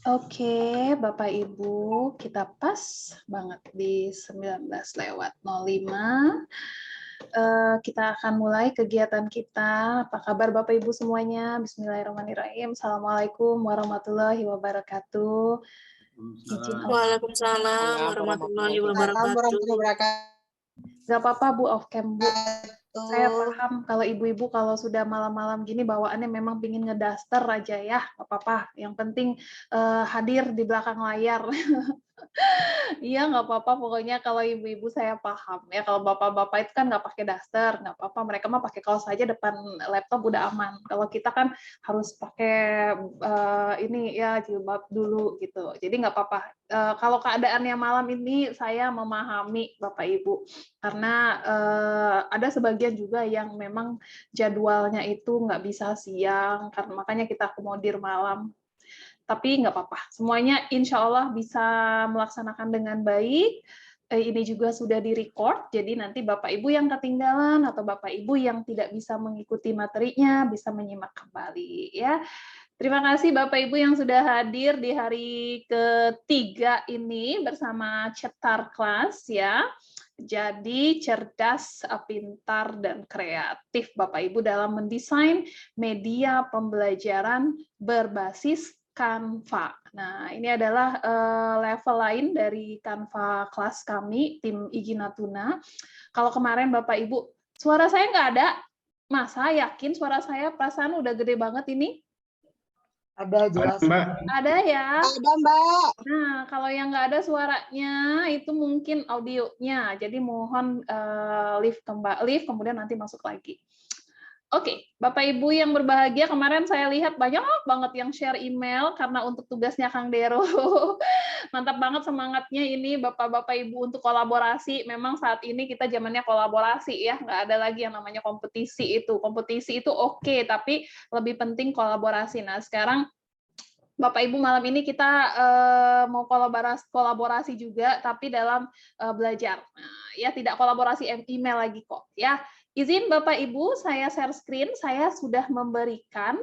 Oke, Bapak Ibu, kita pas banget di 19:05. Kita akan mulai kegiatan kita. Apa kabar Bapak Ibu semuanya? Bismillahirrahmanirrahim. Assalamualaikum warahmatullahi wabarakatuh. Izin Waalaikumsalam warahmatullahi wabarakatuh. Gak apa-apa Bu, off cam Bu. Saya paham kalau ibu-ibu kalau sudah malam-malam gini bawaannya memang pingin ngedaster aja ya, nggak apa-apa. Yang penting hadir di belakang layar. Iya, nggak apa-apa. Pokoknya kalau ibu-ibu saya paham ya. Kalau bapak-bapak itu kan nggak pakai daster, nggak apa-apa. Mereka mah pakai kaos aja depan laptop udah aman. Kalau kita kan harus pakai ini ya jilbab dulu gitu. Jadi nggak apa-apa. Kalau keadaannya malam ini saya memahami Bapak Ibu karena ada sebagian juga yang memang jadwalnya itu nggak bisa siang, karena makanya kita akomodir malam. Tapi nggak apa-apa, semuanya insya Allah bisa melaksanakan dengan baik. Ini juga sudah di-record, jadi nanti Bapak Ibu yang ketinggalan atau Bapak Ibu yang tidak bisa mengikuti materinya bisa menyimak kembali ya. Terima kasih Bapak Ibu yang sudah hadir di hari ketiga ini bersama Cetar Kelas ya. Jadi cerdas, pintar, dan kreatif Bapak Ibu dalam mendesain media pembelajaran berbasis Canva. Nah, ini adalah level lain dari Canva kelas kami, tim Igi Natuna. Kalau kemarin Bapak Ibu, suara saya nggak ada? Masa yakin suara saya perasaan udah gede banget ini? Ada jelas. Mbak. Ada ya? Ada, Mbak. Nah, kalau yang nggak ada suaranya, itu mungkin audionya. Jadi mohon live kemudian nanti masuk lagi. Oke, Bapak Ibu yang berbahagia, kemarin saya lihat banyak banget yang share email karena untuk tugasnya Kang Dero. Mantap banget semangatnya ini Bapak-Bapak Ibu untuk kolaborasi. Memang saat ini kita zamannya kolaborasi ya, nggak ada lagi yang namanya kompetisi itu. Kompetisi itu oke, tapi lebih penting kolaborasi. Nah, sekarang Bapak Ibu malam ini kita mau kolaborasi juga, tapi dalam belajar. Nah, ya tidak kolaborasi email lagi kok. Ya, izin Bapak Ibu, saya share screen. Saya sudah memberikan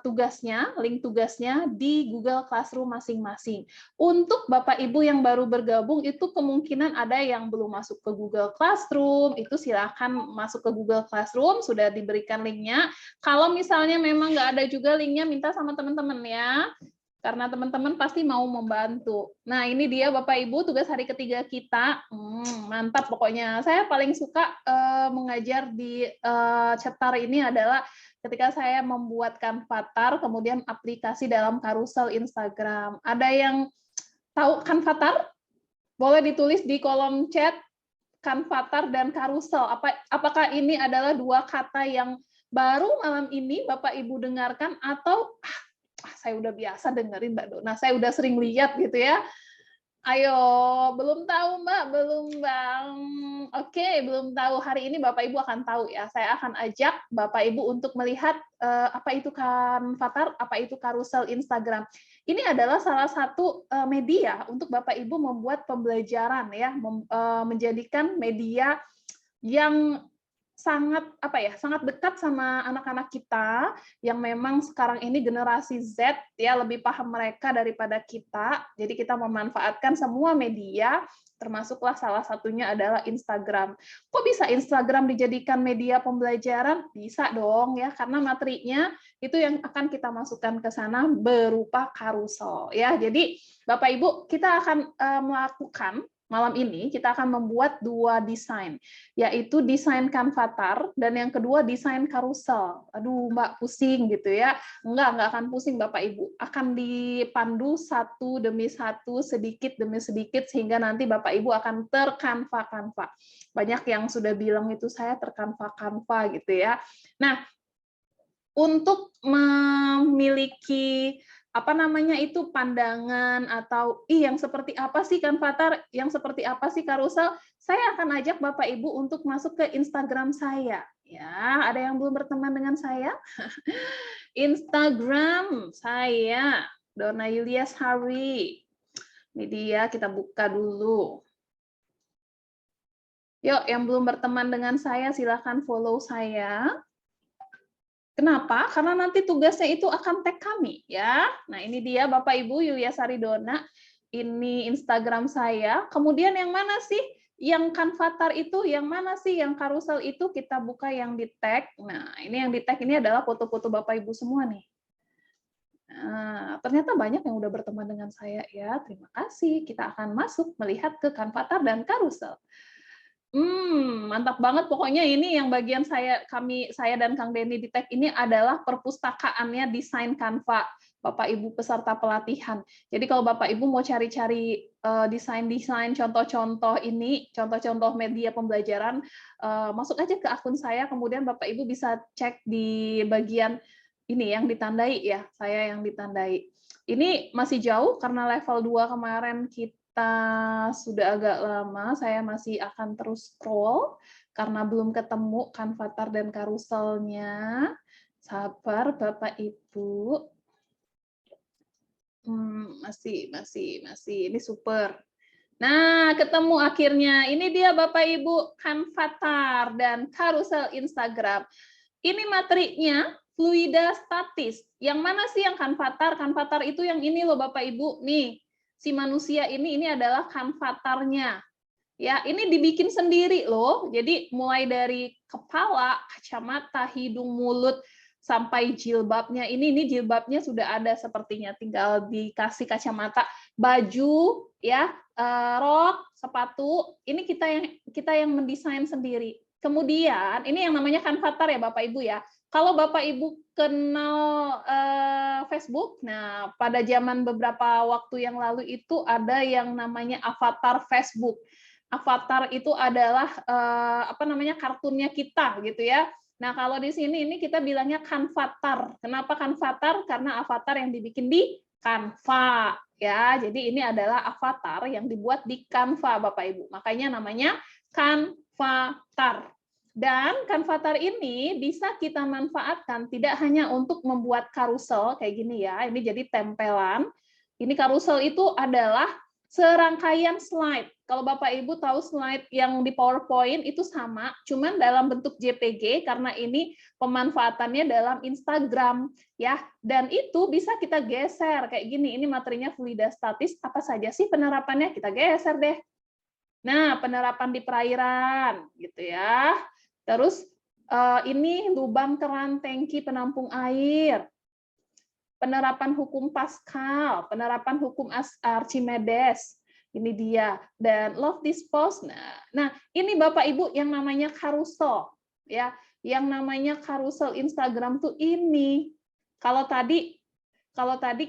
tugasnya, link tugasnya di Google Classroom masing-masing. Untuk Bapak Ibu yang baru bergabung, itu kemungkinan ada yang belum masuk ke Google Classroom, itu silakan masuk ke Google Classroom, sudah diberikan linknya. Kalau misalnya memang nggak ada juga linknya, minta sama teman-teman ya, karena teman-teman pasti mau membantu. Nah, ini dia Bapak Ibu tugas hari ketiga kita. Mantap pokoknya. Saya paling suka mengajar di Cetar ini adalah ketika saya membuatkan Canvatar, kemudian aplikasi dalam karusel Instagram. Ada yang tahu Canvatar? Boleh ditulis di kolom chat Canvatar dan karusel. Apakah ini adalah dua kata yang baru malam ini Bapak Ibu dengarkan atau saya udah biasa dengerin Mbak Dona, saya udah sering lihat gitu ya. Ayo, belum tahu Mbak, belum Bang. Oke, belum tahu. Hari ini Bapak Ibu akan tahu ya. Saya akan ajak Bapak Ibu untuk melihat apa itu Canvatar, apa itu karusel Instagram. Ini adalah salah satu media untuk Bapak Ibu membuat pembelajaran ya, menjadikan media yang sangat sangat dekat sama anak-anak kita yang memang sekarang ini generasi Z ya, lebih paham mereka daripada kita. Jadi kita memanfaatkan semua media, termasuklah salah satunya adalah Instagram. Kok bisa Instagram dijadikan media pembelajaran? Bisa dong ya, karena materinya itu yang akan kita masukkan ke sana berupa karusel ya. Jadi Bapak Ibu, kita akan melakukan malam ini kita akan membuat dua desain, yaitu desain Canvatar dan yang kedua desain karusel. Aduh, Mbak pusing gitu ya. Enggak akan pusing Bapak Ibu. Akan dipandu satu demi satu, sedikit demi sedikit, sehingga nanti Bapak Ibu akan terkanva-kanva. Banyak yang sudah bilang itu saya terkanva-kanva gitu ya. Nah, untuk memiliki pandangan atau yang seperti apa sih Canvatar, yang seperti apa sih karusel, saya akan ajak Bapak Ibu untuk masuk ke Instagram saya. Ya, ada yang belum berteman dengan saya? Instagram saya, Dona Yulia Sari. Ini dia, kita buka dulu. Yuk, yang belum berteman dengan saya, silakan follow saya. Kenapa? Karena nanti tugasnya itu akan tag kami, ya. Nah, ini dia Bapak Ibu Yulia Saridona. Ini Instagram saya. Kemudian yang mana sih yang Kanvatar itu? Yang mana sih yang karusel itu? Kita buka yang di tag. Nah, ini yang di tag ini adalah foto-foto Bapak Ibu semua nih. Nah, ternyata banyak yang udah berteman dengan saya ya. Terima kasih. Kita akan masuk melihat ke Kanvatar dan karusel. Mantap banget pokoknya ini yang bagian saya dan Kang Denny di tag ini adalah perpustakaannya desain Canva Bapak Ibu peserta pelatihan. Jadi kalau Bapak Ibu mau cari-cari desain-desain contoh-contoh ini, contoh-contoh media pembelajaran, masuk aja ke akun saya, kemudian Bapak Ibu bisa cek di bagian ini yang ditandai ya, saya yang ditandai. Ini masih jauh karena level 2 kemarin kita sudah agak lama, saya masih akan terus scroll karena belum ketemu Kanvatar dan karuselnya. Sabar Bapak Ibu. Masih ini super. Nah, ketemu akhirnya. Ini dia Bapak Ibu Kanvatar dan karusel Instagram. Ini materinya fluida statis. Yang mana sih yang Kanvatar? Kanvatar itu yang ini loh Bapak Ibu. Nih, si manusia ini adalah Kanvatarnya. Ya, ini dibikin sendiri loh. Jadi mulai dari kepala, kacamata, hidung, mulut sampai jilbabnya. Ini jilbabnya sudah ada sepertinya, tinggal dikasih kacamata, baju, ya, rok, sepatu. Ini kita yang mendesain sendiri. Kemudian ini yang namanya Kanvatar ya Bapak Ibu ya. Kalau Bapak Ibu kenal Facebook, nah pada zaman beberapa waktu yang lalu itu ada yang namanya avatar Facebook. Avatar itu adalah kartunnya kita gitu ya. Nah, kalau di sini ini kita bilangnya Kanvatar. Kenapa Kanvatar? Karena avatar yang dibikin di Canva ya. Jadi ini adalah avatar yang dibuat di Canva Bapak Ibu. Makanya namanya Kanvatar. Dan Kanvatar ini bisa kita manfaatkan tidak hanya untuk membuat karusel kayak gini ya. Ini jadi tempelan. Ini karusel itu adalah serangkaian slide. Kalau Bapak Ibu tahu slide yang di PowerPoint itu sama, cuman dalam bentuk JPG karena ini pemanfaatannya dalam Instagram ya. Dan itu bisa kita geser kayak gini. Ini materinya fluida statis, apa saja sih penerapannya? Kita geser deh. Nah, penerapan di perairan gitu ya. Terus ini lubang keran tangki penampung air. Penerapan hukum Pascal, penerapan hukum Archimedes, ini dia, dan love dispose. Nah, ini Bapak Ibu yang namanya karusel, ya, yang namanya karusel Instagram tuh ini. Kalau tadi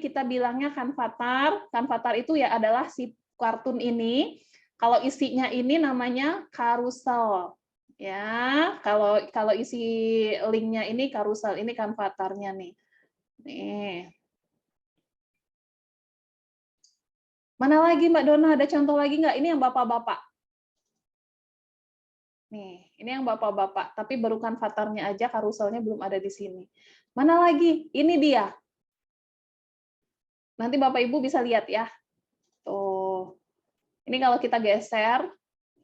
kita bilangnya Kanvatar itu ya adalah si kartun ini. Kalau isinya ini namanya karusel, ya. Kalau isi linknya ini karusel, ini Kanvatarnya nih. Nih. Mana lagi Mbak Dona? Ada contoh lagi nggak? Ini yang bapak-bapak. Nih, ini yang bapak-bapak. Tapi baru Kanvatarnya aja, karuselnya belum ada di sini. Mana lagi? Ini dia. Nanti Bapak Ibu bisa lihat ya. Tuh. Ini kalau kita geser,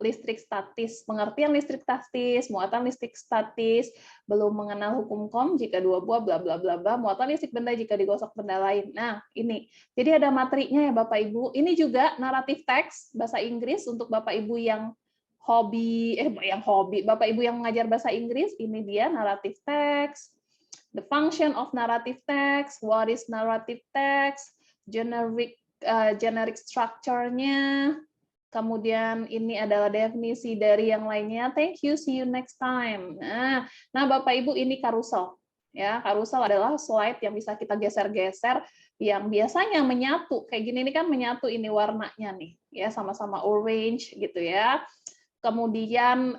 listrik statis, pengertian listrik statis, muatan listrik statis, belum mengenal hukum Kom jika dua buah bla bla bla bla, muatan listrik benda jika digosok benda lain. Nah, ini. Jadi ada materinya ya Bapak Ibu. Ini juga naratif teks bahasa Inggris untuk Bapak Ibu yang Bapak Ibu yang mengajar bahasa Inggris, ini dia naratif teks. The function of narrative text, what is narrative text, generic structure-nya. Kemudian ini adalah definisi dari yang lainnya. Thank you, see you next time. Nah Bapak Ibu ini karusel. Ya, karusel adalah slide yang bisa kita geser-geser yang biasanya menyatu. Kayak gini ini kan menyatu ini warnanya nih, ya sama-sama orange gitu ya. Kemudian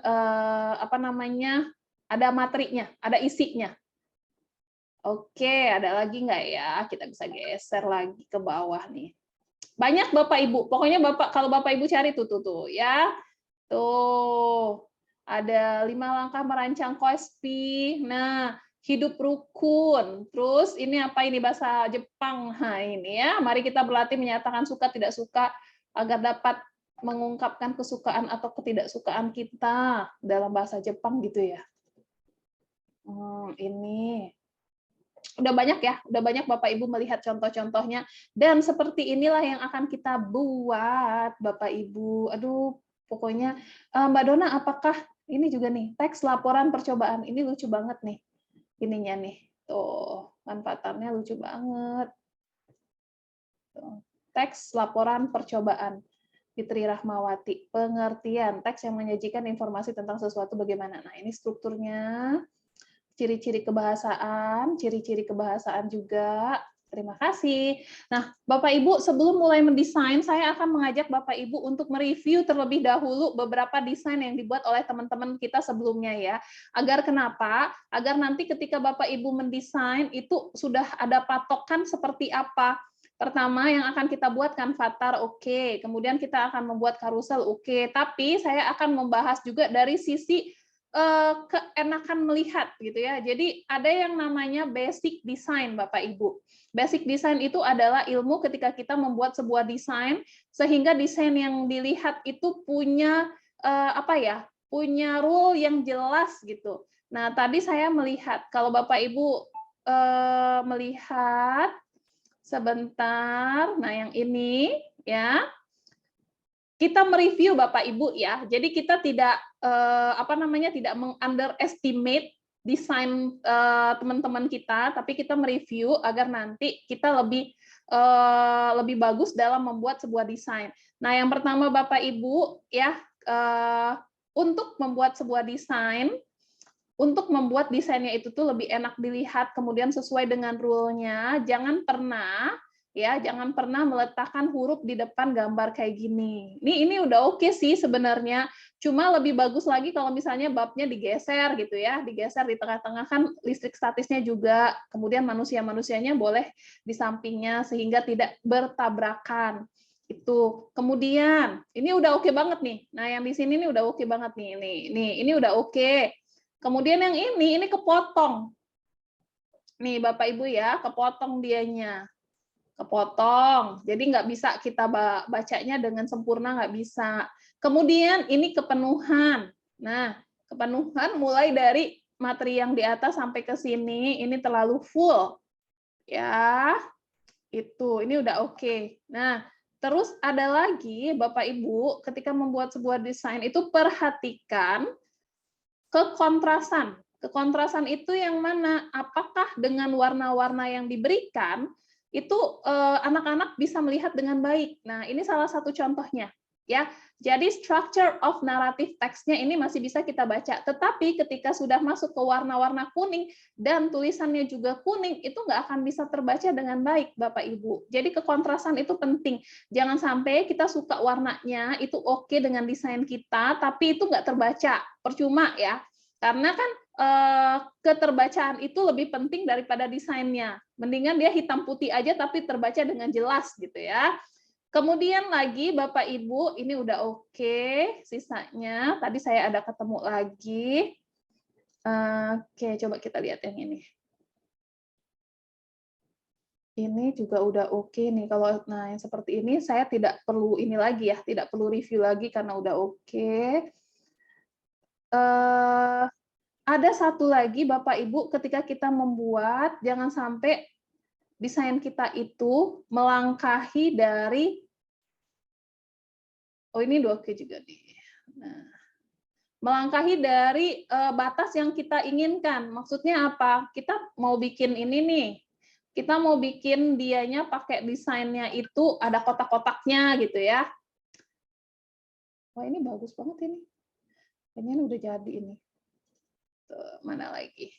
ada materinya, ada isinya. Oke, ada lagi nggak ya? Kita bisa geser lagi ke bawah nih. Banyak Bapak Ibu, pokoknya kalau Bapak Ibu cari tuh ya. Tuh, ada 5 langkah merancang KOSPI. Nah, hidup rukun. Terus ini apa ini bahasa Jepang. Nah, ini ya, mari kita berlatih menyatakan suka tidak suka agar dapat mengungkapkan kesukaan atau ketidaksukaan kita dalam bahasa Jepang gitu ya. Ini. Udah banyak ya, udah banyak Bapak Ibu melihat contoh-contohnya. Dan seperti inilah yang akan kita buat Bapak Ibu. Aduh, pokoknya Mbak Dona, apakah ini juga nih teks laporan percobaan? Ini lucu banget nih, ininya nih. Tuh, manfaatannya lucu banget. Tuh. Teks laporan percobaan. Fitri Rahmawati, pengertian teks yang menyajikan informasi tentang sesuatu bagaimana. Nah, ini strukturnya. Ciri-ciri kebahasaan juga. Terima kasih. Nah, Bapak Ibu, sebelum mulai mendesain, saya akan mengajak Bapak Ibu untuk mereview terlebih dahulu beberapa desain yang dibuat oleh teman-teman kita sebelumnya ya. Agar kenapa? Agar nanti ketika Bapak Ibu mendesain itu sudah ada patokan seperti apa. Pertama yang akan kita buat kan avatar, oke. Kemudian kita akan membuat karusel, oke. Tapi saya akan membahas juga dari sisi keenakan melihat gitu ya. Jadi ada yang namanya basic design Bapak Ibu. Basic design itu adalah ilmu ketika kita membuat sebuah desain sehingga desain yang dilihat itu punya apa ya? Punya rule yang jelas gitu. Nah, tadi saya melihat kalau Bapak Ibu melihat sebentar. Nah, yang ini ya. Kita mereview Bapak Ibu ya. Jadi kita tidak tidak mengunderestimate desain teman-teman kita, tapi kita mereview agar nanti kita lebih bagus dalam membuat sebuah desain. Nah, yang pertama Bapak Ibu ya, untuk membuat sebuah desain, untuk membuat desainnya itu tuh lebih enak dilihat, kemudian sesuai dengan rule-nya, jangan pernah meletakkan huruf di depan gambar kayak gini. Ini udah oke sih sebenarnya. Cuma lebih bagus lagi kalau misalnya babnya digeser gitu ya, digeser di tengah-tengah kan listrik statisnya juga. Kemudian manusia-manusianya boleh di sampingnya sehingga tidak bertabrakan. Itu. Kemudian ini udah oke banget nih. Nah, yang di sini nih udah oke banget nih. Ini udah oke. Kemudian yang ini kepotong. Nih Bapak Ibu ya, kepotong dianya. Kepotong, jadi nggak bisa kita bacanya dengan sempurna, nggak bisa. Kemudian ini kepenuhan. Nah, kepenuhan mulai dari materi yang di atas sampai ke sini, ini terlalu full. Ya, ini udah oke. Nah, terus ada lagi Bapak Ibu, ketika membuat sebuah desain itu perhatikan kekontrasan. Kekontrasan itu yang mana? Apakah dengan warna-warna yang diberikan itu anak-anak bisa melihat dengan baik. Nah, ini salah satu contohnya. Ya, jadi structure of narrative text-nya ini masih bisa kita baca. Tetapi ketika sudah masuk ke warna-warna kuning dan tulisannya juga kuning, itu nggak akan bisa terbaca dengan baik, Bapak Ibu. Jadi kekontrasan itu penting. Jangan sampai kita suka warnanya, itu oke dengan desain kita, tapi itu nggak terbaca. Percuma ya. Karena kan keterbacaan itu lebih penting daripada desainnya. Mendingan dia hitam putih aja tapi terbaca dengan jelas gitu ya. Kemudian lagi Bapak Ibu, ini udah oke sisanya. Tadi saya ada ketemu lagi. Oke, coba kita lihat yang ini. Ini juga udah oke nih. Kalau yang seperti ini saya tidak perlu ini lagi ya, tidak perlu review lagi karena udah oke. Ada satu lagi Bapak Ibu, ketika kita membuat, jangan sampai desain kita itu melangkahi dari, ini udah oke juga nih. Nah, melangkahi dari batas yang kita inginkan. Maksudnya apa? Kita mau bikin ini nih, kita mau bikin dianya pakai desainnya itu ada kotak-kotaknya gitu ya. Wah, ini bagus banget ini. Kayaknya udah jadi ini. Mana lagi?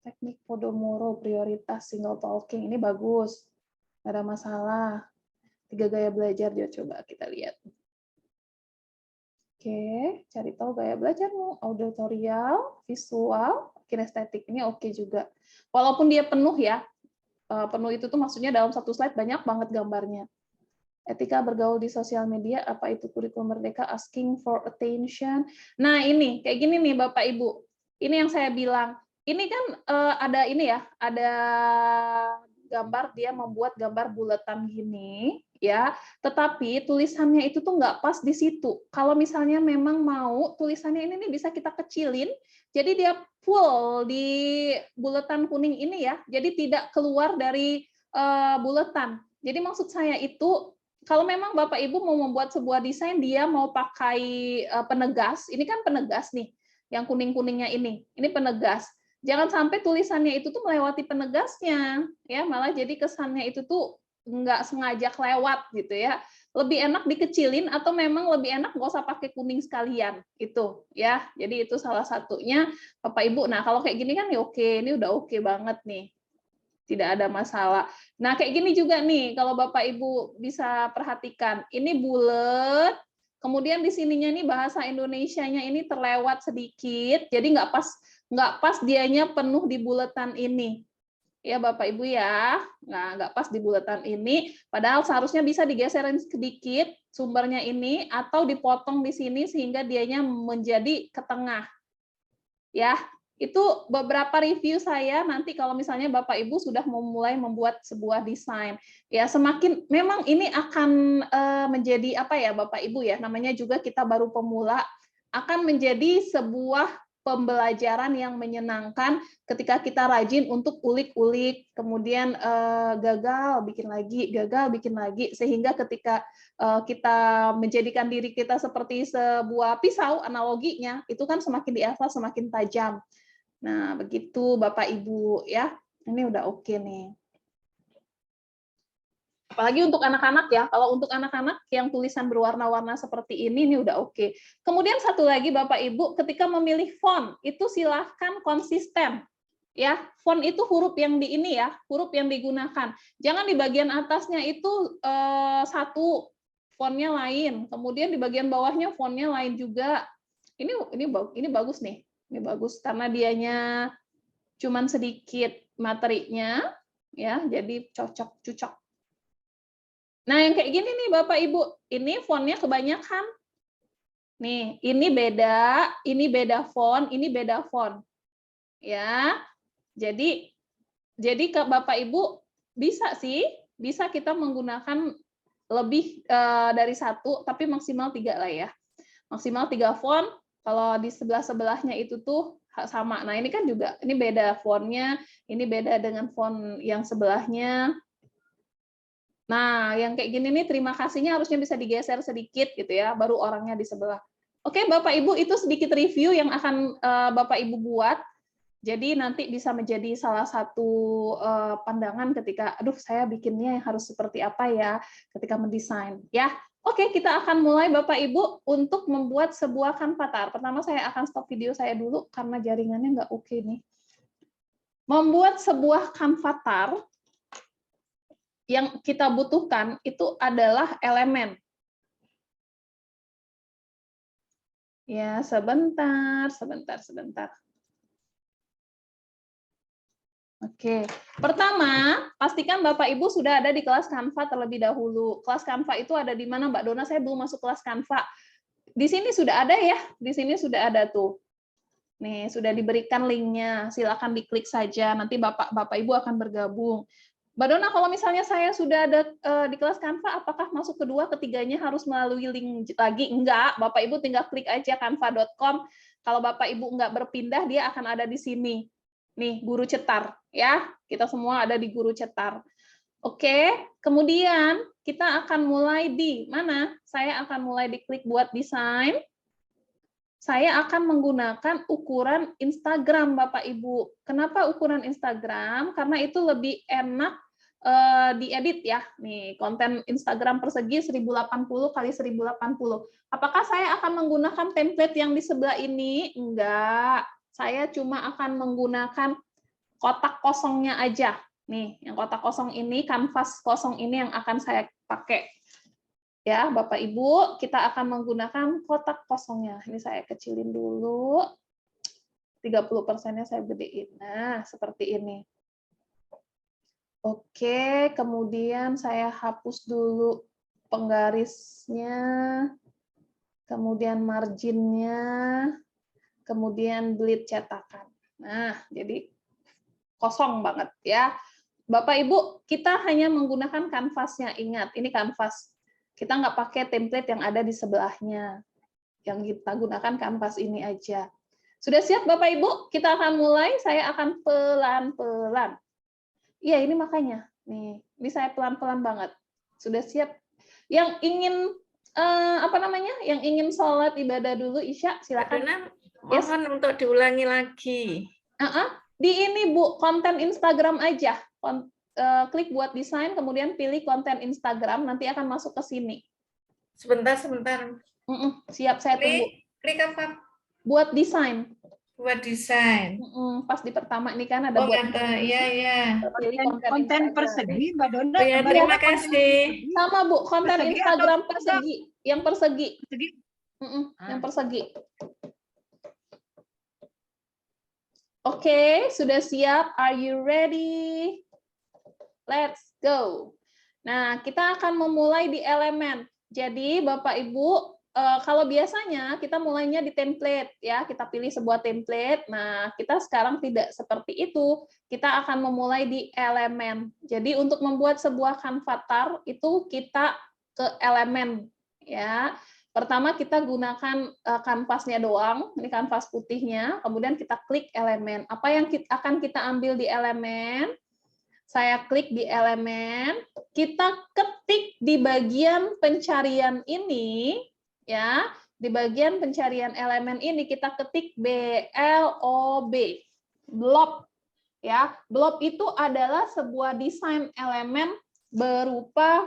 Teknik Podomoro, prioritas single talking, ini bagus. Nggak ada masalah. 3 gaya belajar, coba kita lihat. Oke, cari tahu gaya belajarmu. Auditorial, visual, kinestetik, ini oke juga. Walaupun dia penuh ya, penuh itu tuh maksudnya dalam satu slide banyak banget gambarnya. Etika bergaul di sosial media, apa itu kurikulum merdeka, asking for attention. Nah ini, kayak gini nih Bapak Ibu. Ini yang saya bilang. Ini kan ada ini ya, ada gambar, dia membuat gambar buletan gini, ya. Tetapi tulisannya itu tuh nggak pas di situ. Kalau misalnya memang mau tulisannya ini nih bisa kita kecilin, jadi dia full di buletan kuning ini ya. Jadi tidak keluar dari buletan. Jadi maksud saya itu kalau memang Bapak Ibu mau membuat sebuah desain, dia mau pakai penegas, ini kan penegas nih, yang kuning-kuningnya ini penegas. Jangan sampai tulisannya itu tuh melewati penegasnya, ya malah jadi kesannya itu tuh nggak sengaja lewat gitu ya. Lebih enak dikecilin atau memang lebih enak nggak usah pakai kuning sekalian itu ya. Jadi itu salah satunya Bapak Ibu. Nah kalau kayak gini kan ya oke, ini udah oke banget nih. Tidak ada masalah. Nah, kayak gini juga nih, kalau Bapak Ibu bisa perhatikan, ini bulat, kemudian di sininya nih bahasa Indonesianya ini terlewat sedikit, jadi nggak pas dianya penuh di bulatan ini. Ya Bapak Ibu ya, nggak pas di bulatan ini, padahal seharusnya bisa digeserin sedikit sumbernya ini, atau dipotong di sini sehingga dianya menjadi ke tengah. Ya, itu beberapa review saya nanti kalau misalnya Bapak Ibu sudah mulai membuat sebuah desain. Ya, semakin memang ini akan menjadi apa ya Bapak Ibu ya, namanya juga kita baru pemula, akan menjadi sebuah pembelajaran yang menyenangkan ketika kita rajin untuk ulik-ulik, kemudian gagal bikin lagi, sehingga ketika kita menjadikan diri kita seperti sebuah pisau, analoginya, itu kan semakin diasah semakin tajam. Nah, begitu Bapak Ibu ya. Ini udah oke nih. Apalagi untuk anak-anak ya. Kalau untuk anak-anak yang tulisan berwarna-warna seperti ini udah oke. Kemudian satu lagi Bapak Ibu, ketika memilih font, itu silahkan konsisten. Ya, font itu huruf yang di ini ya, huruf yang digunakan. Jangan di bagian atasnya itu satu, fontnya lain. Kemudian di bagian bawahnya fontnya lain juga. Ini bagus nih. Ini bagus karena dianya cuman sedikit materinya ya, jadi cocok. Nah, yang kayak gini nih Bapak Ibu, ini fontnya kebanyakan. Nih, ini beda font, ini beda font. Ya. Jadi ke Bapak Ibu bisa kita menggunakan lebih dari satu, tapi maksimal 3 lah ya. Maksimal 3 font, kalau di sebelah-sebelahnya itu tuh sama. Nah, ini kan juga, ini beda fontnya, ini beda dengan font yang sebelahnya. Nah, yang kayak gini nih terima kasihnya harusnya bisa digeser sedikit gitu ya, baru orangnya di sebelah. Oke, Bapak Ibu, itu sedikit review yang akan Bapak Ibu buat. Jadi nanti bisa menjadi salah satu pandangan ketika, aduh saya bikinnya harus seperti apa ya ketika mendesain. Ya, oke kita akan mulai Bapak Ibu untuk membuat sebuah kanvatar. Pertama saya akan stop video saya dulu karena jaringannya nggak oke nih. Membuat sebuah kanvatar yang kita butuhkan itu adalah elemen. Ya, sebentar. Oke, pertama, pastikan Bapak Ibu sudah ada di kelas Canva terlebih dahulu. Kelas Canva itu ada di mana, Mbak Dona? Saya belum masuk kelas Canva. Di sini sudah ada ya, di sini sudah ada tuh. Nih, sudah diberikan linknya, silakan diklik saja, nanti Bapak Ibu akan bergabung. Mbak Dona, kalau misalnya saya sudah ada di kelas Canva, apakah masuk kedua, ketiganya harus melalui link lagi? Enggak, Bapak Ibu tinggal klik aja canva.com. Kalau Bapak Ibu enggak berpindah, dia akan ada di sini. Nih, guru cetar. Ya, kita semua ada di guru cetar. Oke, kemudian kita akan mulai di mana? Saya akan mulai di klik buat desain. Saya akan menggunakan ukuran Instagram, Bapak Ibu. Kenapa ukuran Instagram? Karena itu lebih enak diedit ya. Nih, konten Instagram persegi 1080 kali 1080. Apakah saya akan menggunakan template yang di sebelah ini? Enggak. Saya cuma akan menggunakan kotak kosongnya aja. Nih, yang kotak kosong ini, kanvas kosong ini yang akan saya pakai. Ya, Bapak Ibu, kita akan menggunakan kotak kosongnya. Ini saya kecilin dulu. 30%-nya saya gedein. Nah, seperti ini. Oke, kemudian saya hapus dulu penggarisnya, kemudian marginnya, kemudian delete cetakan. Nah, jadi kosong banget ya. Bapak Ibu, kita hanya menggunakan kanvasnya. Ingat, ini kanvas. Kita nggak pakai template yang ada di sebelahnya. Yang kita gunakan kanvas ini aja. Sudah siap Bapak Ibu? Kita akan mulai. Saya akan pelan-pelan. Iya, ini makanya. Nih, ini saya pelan-pelan banget. Sudah siap? Yang ingin Yang ingin sholat ibadah dulu Isya, silakan. Mohon untuk diulangi lagi. Di ini Bu, konten Instagram aja. Klik buat desain, kemudian pilih konten Instagram, nanti akan masuk ke sini. Sebentar. Siap, saya tunggu. Klik apa? Buat desain. Buat desain. Pas di pertama ini kan ada buat. Iya. Pilih konten persegi, Mbak Dona. Ya, terima kasih. Sama Bu, konten persegi Instagram persegi. Yang persegi. Yang persegi. Oke, sudah siap? Are you ready? Let's go. Nah, kita akan memulai di elemen. Jadi, Bapak Ibu, kalau biasanya kita mulainya di template, ya, kita pilih sebuah template. Nah, kita sekarang tidak seperti itu. Kita akan memulai di elemen. Jadi, untuk membuat sebuah kanvatar itu kita ke elemen, ya. Pertama kita gunakan kanvasnya doang, ini kanvas putihnya, kemudian kita klik elemen. Apa yang akan kita ambil di elemen? Saya klik di elemen, kita ketik di bagian pencarian ini, ya, di bagian pencarian elemen ini kita ketik BLOB, blob, ya. Blob itu adalah sebuah desain elemen berupa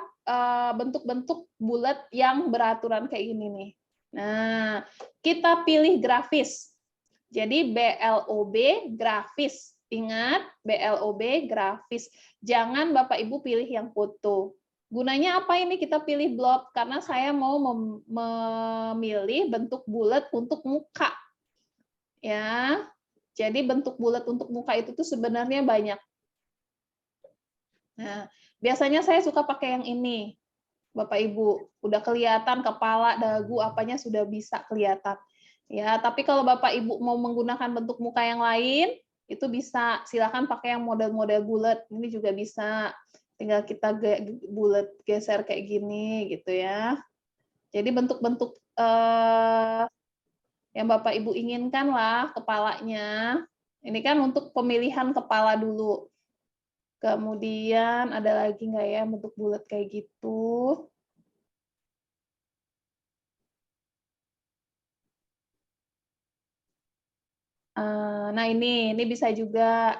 bentuk-bentuk bulat yang beraturan kayak gini nih. Nah, kita pilih grafis. Jadi BLOB grafis. Ingat, BLOB grafis. Jangan Bapak Ibu pilih yang foto. Gunanya apa ini kita pilih blob? Karena saya mau memilih bentuk bulat untuk muka. Ya. Jadi bentuk bulat untuk muka itu tuh sebenarnya banyak. Nah, biasanya saya suka pakai yang ini, Bapak Ibu. Udah kelihatan kepala, dagu, apanya sudah bisa kelihatan. Ya, tapi kalau Bapak Ibu mau menggunakan bentuk muka yang lain, itu bisa. Silakan pakai yang model-model bulat. Ini juga bisa. Tinggal kita bulat geser kayak gini, gitu ya. Jadi bentuk-bentuk yang Bapak Ibu inginkan lah kepalanya. Ini kan untuk pemilihan kepala dulu. Kemudian ada lagi nggak ya bentuk bulat kayak gitu? Nah ini bisa juga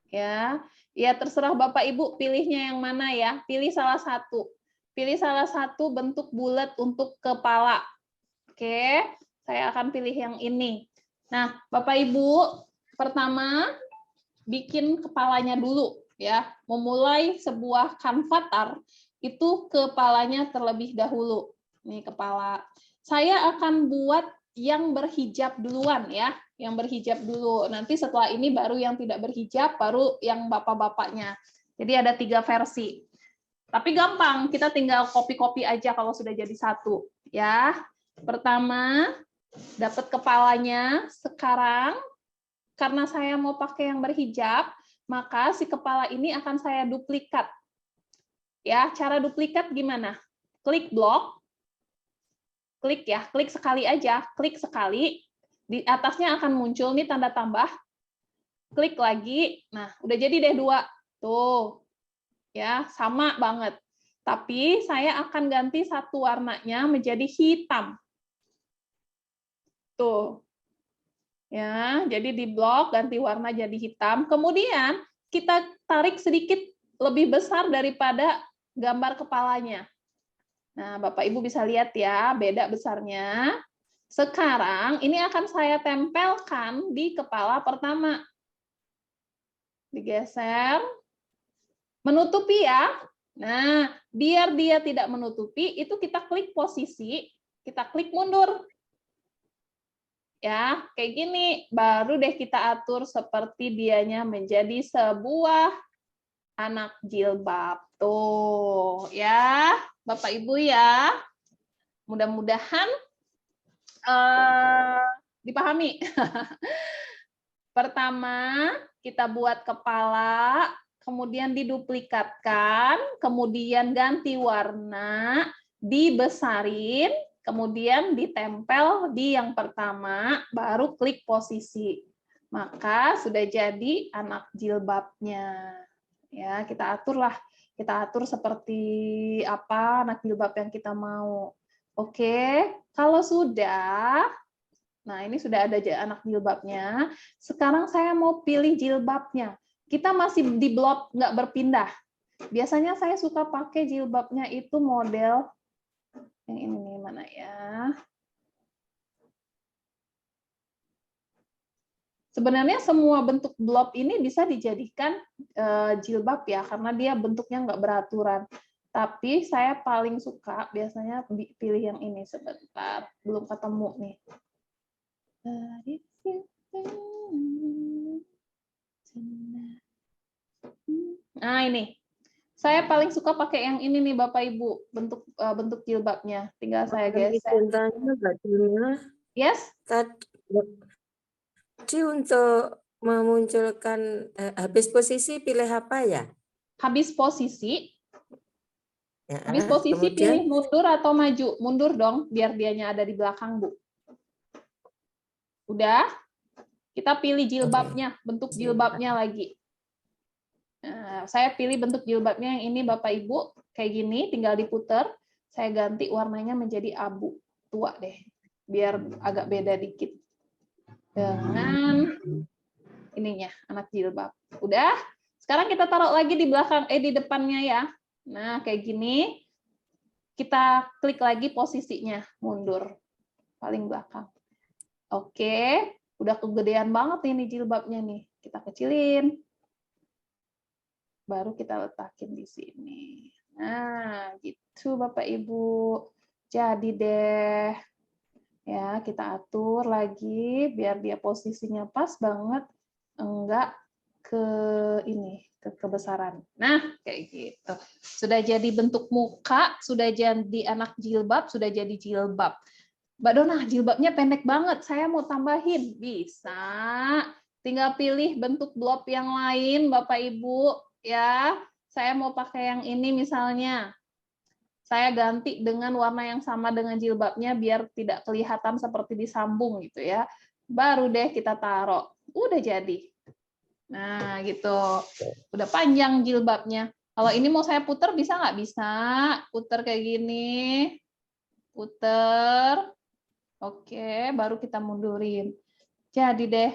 ya. Ya terserah Bapak Ibu pilihnya yang mana ya. Pilih salah satu. Pilih salah satu bentuk bulat untuk kepala. Oke, saya akan pilih yang ini. Nah Bapak Ibu, pertama bikin kepalanya dulu. Ya, memulai sebuah kanvatar itu kepalanya terlebih dahulu. Ini kepala. Saya akan buat yang berhijab duluan ya, yang berhijab dulu. Nanti setelah ini baru yang tidak berhijab, baru yang bapak-bapaknya. Jadi ada 3 versi. Tapi gampang, kita tinggal copy-copy aja kalau sudah jadi satu. Ya, pertama dapat kepalanya. Sekarang karena saya mau pakai yang berhijab, maka si kepala ini akan saya duplikat. Ya, cara duplikat gimana? Klik blok, klik ya, klik sekali aja, klik sekali, di atasnya akan muncul nih tanda tambah, klik lagi, nah udah jadi deh 2, tuh, ya sama banget. Tapi saya akan ganti satu warnanya menjadi hitam. Tuh. Ya, jadi di blok ganti warna jadi hitam. Kemudian kita tarik sedikit lebih besar daripada gambar kepalanya. Nah, Bapak Ibu bisa lihat ya, beda besarnya. Sekarang ini akan saya tempelkan di kepala pertama. Digeser. Menutupi ya. Nah, biar dia tidak menutupi, itu kita klik posisi, kita klik mundur. Ya, kayak gini. Baru deh kita atur seperti dianya menjadi sebuah anak jilbab. Tuh, ya. Bapak Ibu ya. Mudah-mudahan dipahami. Pertama, kita buat kepala. kemudian diduplikatkan, kemudian ganti warna, dibesarin, kemudian ditempel di yang pertama, baru klik posisi. Maka sudah jadi anak jilbabnya. Ya, kita atur seperti apa anak jilbab yang kita mau. Oke, kalau sudah, nah ini sudah ada anak jilbabnya. Sekarang saya mau pilih jilbabnya. Kita masih di blok, nggak berpindah. Biasanya saya suka pakai jilbabnya itu model yang ini nih, mana ya? Sebenarnya semua bentuk blob ini bisa dijadikan jilbab ya, karena dia bentuknya nggak beraturan. Tapi saya paling suka biasanya pilih yang ini. Sebentar, belum ketemu nih. Nah ini, saya paling suka pakai yang ini nih Bapak Ibu, bentuk jilbabnya. Tinggal saya geser. Yes? Jadi untuk memunculkan habis posisi pilih apa ya? Habis posisi Ya, pilih kemudian mundur atau maju? Mundur dong, biar dianya ada di belakang, Bu. Udah? Kita pilih jilbabnya, bentuk jilbabnya lagi. Nah, saya pilih bentuk jilbabnya yang ini Bapak Ibu, kayak gini, tinggal diputer. Saya ganti warnanya menjadi abu tua deh, biar agak beda dikit. Dengan ininya, anak jilbab. Udah? Sekarang kita taruh lagi di belakang, di depannya ya. Nah, kayak gini. Kita klik lagi posisinya, mundur. Paling belakang. Oke, udah kegedean banget ini jilbabnya nih. Kita kecilin. Baru kita letakin di sini. Nah, gitu Bapak Ibu. Jadi deh. Ya, kita atur lagi biar dia posisinya pas banget, enggak ke ini, ke kebesaran. Nah, kayak gitu. Sudah jadi bentuk muka, sudah jadi anak jilbab, sudah jadi jilbab. Mbak Dona, jilbabnya pendek banget. Saya mau tambahin. Bisa. Tinggal pilih bentuk blob yang lain, Bapak Ibu. Ya, saya mau pakai yang ini misalnya. Saya ganti dengan warna yang sama dengan jilbabnya biar tidak kelihatan seperti disambung gitu ya. Baru deh kita taruh. Udah jadi. Nah, gitu. Udah panjang jilbabnya. Kalau ini mau saya puter bisa nggak? Bisa. Puter kayak gini. Puter. Oke, baru kita mundurin. Jadi deh.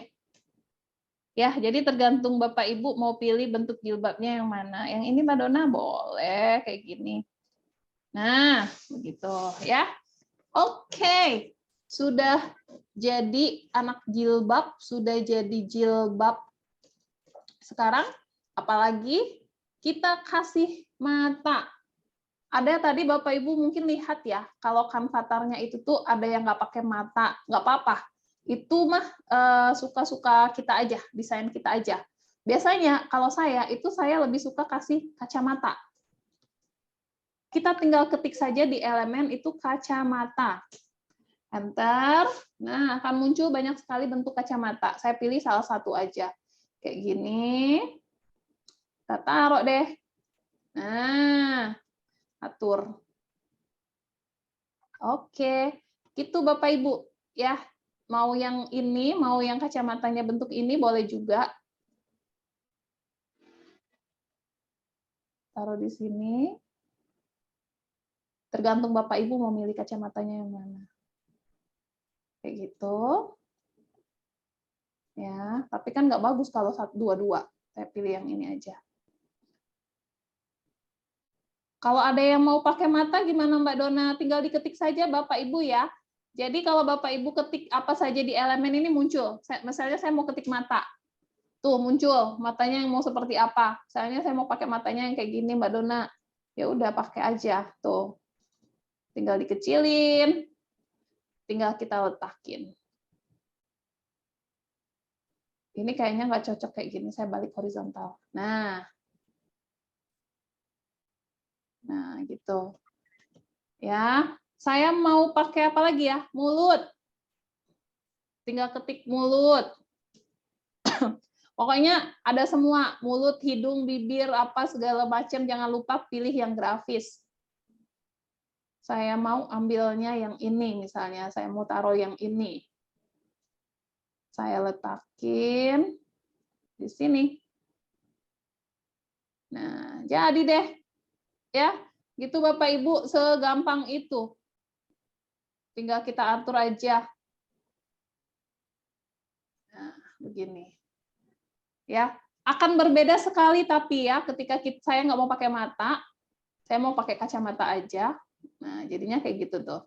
Ya, jadi tergantung Bapak Ibu mau pilih bentuk jilbabnya yang mana. Yang ini Mbak Dona boleh kayak gini. Nah, begitu ya. Oke. Sudah jadi anak jilbab, sudah jadi jilbab. Sekarang apalagi kita kasih mata. Ada tadi Bapak Ibu mungkin lihat ya, kalau kanvatarnya itu tuh ada yang nggak pakai mata, nggak apa-apa. Itu mah suka-suka kita aja, desain kita aja. Biasanya kalau saya lebih suka kasih kacamata. Kita tinggal ketik saja di elemen itu kacamata. Enter. Nah, akan muncul banyak sekali bentuk kacamata. Saya pilih salah satu aja. Kayak gini. Kita taruh deh. Nah, atur. Oke. Gitu Bapak Ibu. Ya, mau yang ini, mau yang kacamatanya bentuk ini boleh juga. Taruh di sini. Tergantung Bapak Ibu mau milih kacamatanya yang mana. Kayak gitu. Ya, tapi kan nggak bagus kalau dua-dua. Saya pilih yang ini aja. Kalau ada yang mau pakai mata, gimana Mbak Dona? Tinggal diketik saja Bapak Ibu ya. Jadi kalau Bapak Ibu ketik apa saja di elemen ini muncul. Misalnya saya mau ketik mata. Tuh muncul matanya yang mau seperti apa. Misalnya saya mau pakai matanya yang kayak gini Mbak Dona. Ya udah pakai aja. Tuh. Tinggal dikecilin. Tinggal kita letakin. Ini kayaknya nggak cocok kayak gini, saya balik horizontal. Nah, gitu. Ya, saya mau pakai apa lagi ya? Mulut. Tinggal ketik mulut. Pokoknya ada semua, mulut, hidung, bibir, apa segala macam. Jangan lupa pilih yang grafis. Saya mau ambilnya yang ini, misalnya. Saya mau taruh yang ini. Saya letakin di sini. Nah, jadi deh. Ya, gitu Bapak Ibu, segampang itu. Tinggal kita atur aja. Nah, begini. Ya, akan berbeda sekali tapi ya ketika saya nggak mau pakai mata, saya mau pakai kacamata aja. Nah, jadinya kayak gitu tuh.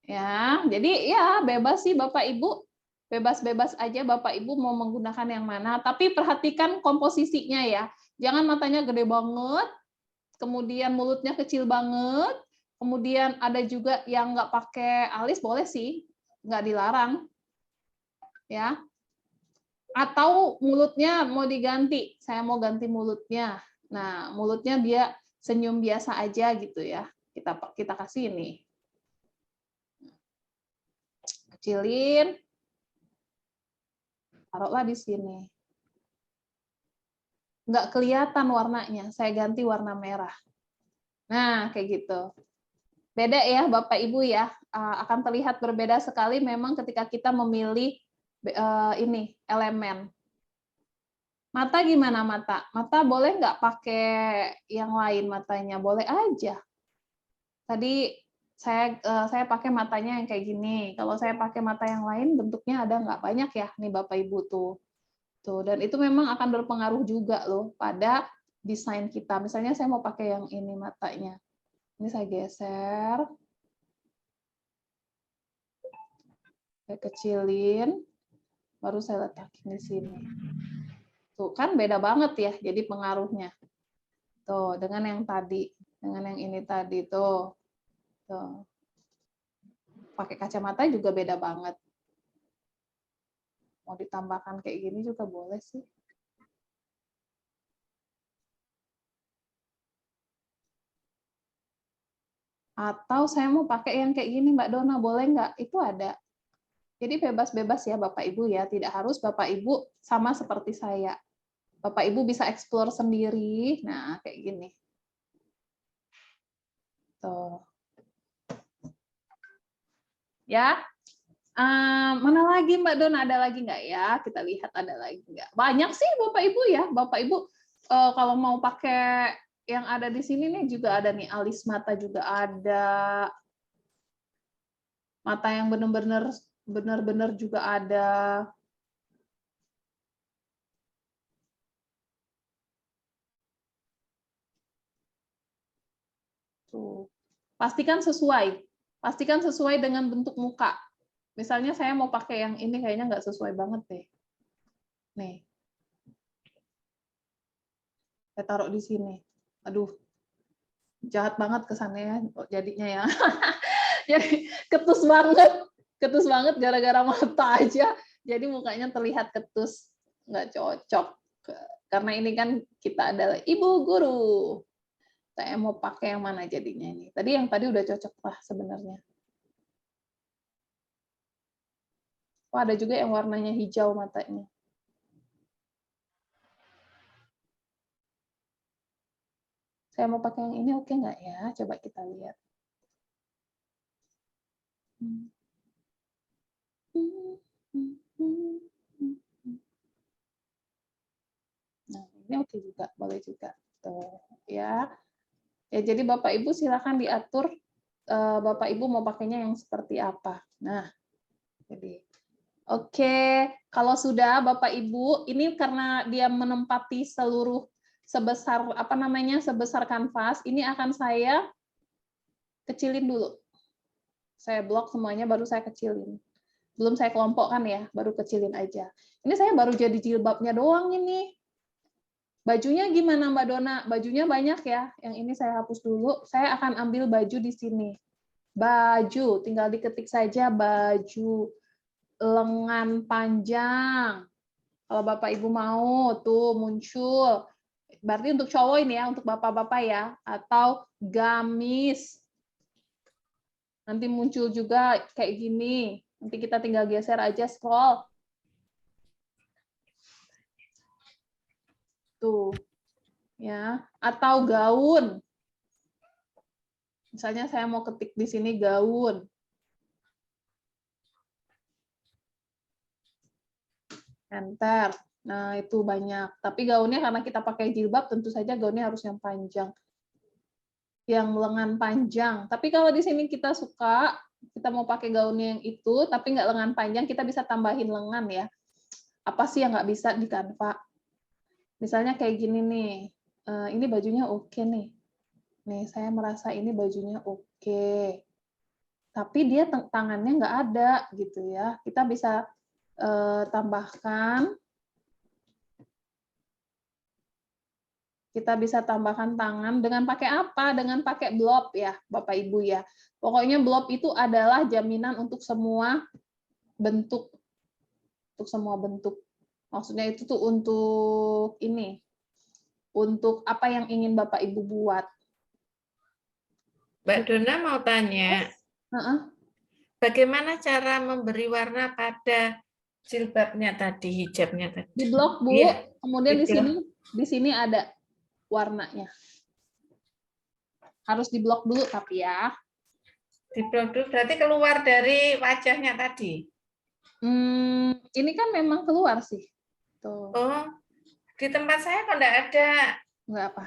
Ya, jadi ya bebas sih Bapak Ibu. Bebas-bebas aja Bapak Ibu mau menggunakan yang mana, tapi perhatikan komposisinya ya. Jangan matanya gede banget, kemudian mulutnya kecil banget, kemudian ada juga yang nggak pakai alis, boleh sih, nggak dilarang. Ya, atau mulutnya mau diganti, saya mau ganti mulutnya. Nah, mulutnya dia senyum biasa aja gitu ya. Kita kasih ini. Kecilin. Taruhlah di sini. Nggak kelihatan warnanya, saya ganti warna merah. Nah, kayak gitu. Beda ya Bapak Ibu ya, akan terlihat berbeda sekali memang ketika kita memilih ini elemen. Mata gimana mata? Mata boleh nggak pakai yang lain matanya? Boleh aja. Tadi saya pakai matanya yang kayak gini. Kalau saya pakai mata yang lain bentuknya ada nggak? Banyak ya nih Bapak Ibu tuh. Tuh, dan itu memang akan berpengaruh juga loh pada desain kita. Misalnya saya mau pakai yang ini matanya. Ini saya geser. Saya kecilin, baru saya letakin di sini. Tuh, kan beda banget ya jadi pengaruhnya. Tuh, dengan yang tadi, dengan yang ini tadi tuh. Tuh. Pakai kacamata juga beda banget. Mau ditambahkan kayak gini juga boleh sih. Atau saya mau pakai yang kayak gini, Mbak Dona, boleh nggak? Itu ada. Jadi bebas-bebas ya Bapak Ibu ya, tidak harus Bapak Ibu sama seperti saya. Bapak Ibu bisa explore sendiri. Nah, kayak gini. Tuh. Ya. Mana lagi Mbak Dona? Ada lagi nggak ya? Kita lihat ada lagi nggak? Banyak sih Bapak Ibu ya. Bapak Ibu kalau mau pakai yang ada di sini nih juga ada nih, alis mata juga ada. Mata yang benar-benar juga ada. Tuh. Pastikan sesuai dengan bentuk muka. Misalnya saya mau pakai yang ini kayaknya nggak sesuai banget deh. Nih. Saya taruh di sini. Aduh. Jahat banget kesannya jadinya ya. Jadi ketus banget gara-gara mata aja. Jadi mukanya terlihat ketus, nggak cocok. Karena ini kan kita adalah ibu guru. Saya mau pakai yang mana jadinya ini? Yang tadi udah cocok lah sebenarnya. Oh, ada juga yang warnanya hijau matanya. Saya mau pakai yang ini, oke nggak ya? Coba kita lihat. Nah, ini oke juga, boleh juga. Tuh, ya. Ya, jadi Bapak Ibu silakan diatur Bapak Ibu mau pakainya yang seperti apa. Nah, jadi oke, kalau sudah Bapak Ibu, ini karena dia menempati seluruh sebesar apa namanya? Sebesar kanvas, ini akan saya kecilin dulu. Saya blok semuanya baru saya kecilin. Belum saya kelompokkan ya, baru kecilin aja. Ini saya baru jadi jilbabnya doang ini. Bajunya gimana Mbak Dona? Bajunya banyak ya. Yang ini saya hapus dulu. Saya akan ambil baju di sini. Baju, tinggal diketik saja baju lengan panjang. Kalau Bapak Ibu mau, tuh muncul. Berarti untuk cowok ini ya, untuk Bapak-Bapak ya. Atau gamis. Nanti muncul juga kayak gini. Nanti kita tinggal geser aja, scroll. ya, atau gaun. Misalnya saya mau ketik di sini gaun. Enter. Nah, itu banyak. Tapi gaunnya karena kita pakai jilbab, tentu saja gaunnya harus yang panjang. Yang lengan panjang. Tapi kalau di sini kita suka, kita mau pakai gaunnya yang itu, tapi nggak lengan panjang, kita bisa tambahin lengan ya. Apa sih yang nggak bisa di Canva? Misalnya kayak gini nih. Ini bajunya oke nih. Nih, saya merasa ini bajunya oke. Tapi dia tangannya nggak ada gitu ya. Kita bisa tambahkan. Kita bisa tambahkan tangan dengan pakai apa? Dengan pakai blob ya, Bapak Ibu ya. Pokoknya blob itu adalah jaminan untuk semua bentuk. Untuk semua bentuk. Maksudnya itu tuh untuk ini. Untuk apa yang ingin Bapak Ibu buat. Mbak Dona mau tanya, bagaimana cara memberi warna pada jilbabnya tadi, hijabnya tadi? Di blok Bu, Iya, kemudian di di sini ada warnanya. Harus diblok dulu tapi ya. Diblok dulu, berarti keluar dari wajahnya tadi. Ini kan memang keluar sih. Tuh. Oh, di tempat saya kok enggak ada. Enggak apa.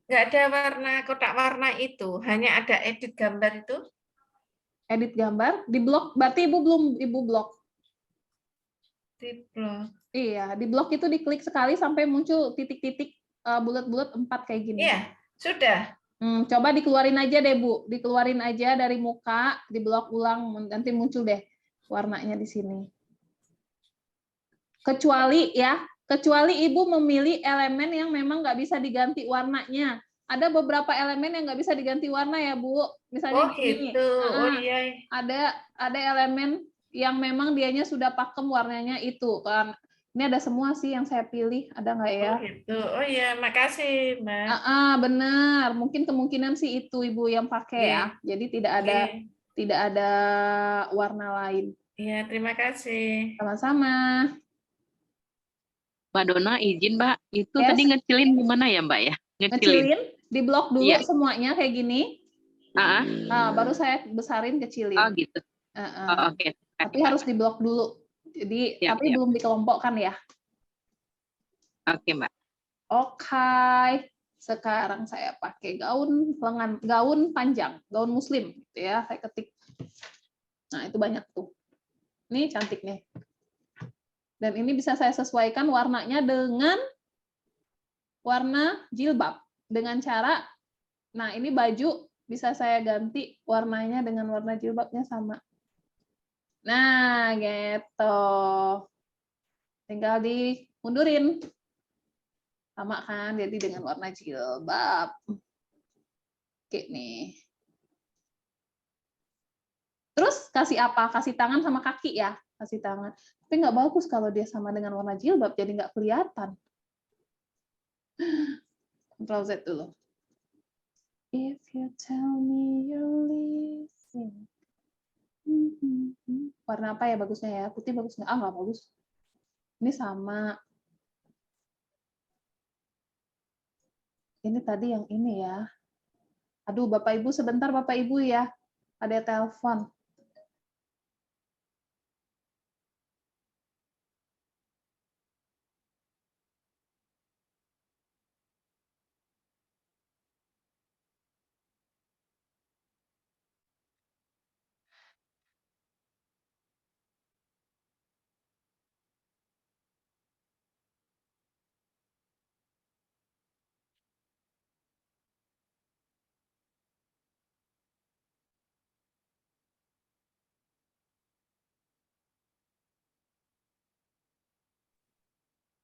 Enggak ada warna, kotak warna itu. Hanya ada edit gambar itu. Edit gambar, diblok. Berarti Ibu blok. Diblok. Iya, di blok itu diklik sekali sampai muncul titik-titik bulat-bulat 4 kayak gini. Iya, sudah. Coba dikeluarin aja deh, Bu. Dikeluarin aja dari muka, di blok ulang, nanti muncul deh warnanya di sini. Kecuali Ibu memilih elemen yang memang nggak bisa diganti warnanya. Ada beberapa elemen yang nggak bisa diganti warna ya, Bu. Misalnya gini. Gitu. Oh iya. Ada elemen yang memang dianya sudah pakem warnanya itu kan. Ini ada semua sih yang saya pilih, ada nggak ya? Oh gitu. Oh iya, makasih, Mbak. Benar. Mungkin kemungkinan sih itu Ibu yang pakai ya. Jadi tidak ada warna lain. Iya, terima kasih. Sama-sama. Mbak Dona izin Mbak, itu Yes. tadi ngecilin gimana ya Mbak ya? Ngecilin, di blok dulu Iya. semuanya kayak gini. Baru saya besarin kecilin. Oh gitu. Oke. Tapi harus di blok dulu. Jadi Siap, tapi siap. belum dikelompokkan ya. Oke Mbak. Oke. Sekarang saya pakai gaun panjang, gaun muslim gitu ya. Saya ketik. Nah, itu banyak tuh. Ini cantik nih. Dan ini bisa saya sesuaikan warnanya dengan warna jilbab dengan cara, nah ini baju bisa saya ganti warnanya dengan warna jilbabnya sama. Nah, gitu. Tinggal dimundurin. Sama kan, jadi dengan warna jilbab. Oke nih. Terus kasih apa? Kasih tangan sama kaki ya. Kasih tangan. Tapi nggak bagus kalau dia sama dengan warna jilbab, jadi nggak kelihatan. Ctrl Z dulu. If you tell me you're listening. Warna apa ya bagusnya ya? Putih bagus nggak? Nggak bagus. Ini sama. Ini tadi yang ini ya. Aduh, Bapak Ibu, sebentar Bapak Ibu ya. Ada telepon.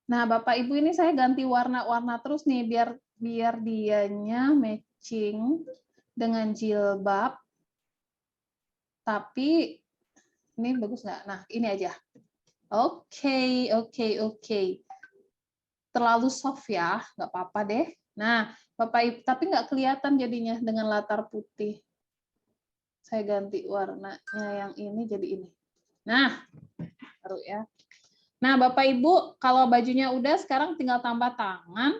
Nah, Bapak Ibu ini saya ganti warna-warna terus nih biar dianya matching dengan jilbab. Tapi ini bagus nggak? Nah, ini aja. Oke. Terlalu soft ya, nggak apa-apa deh. Nah, Bapak Ibu, tapi nggak kelihatan jadinya dengan latar putih. Saya ganti warnanya yang ini jadi ini. Nah, baru ya. Nah, Bapak Ibu, kalau bajunya udah, sekarang tinggal tambah tangan.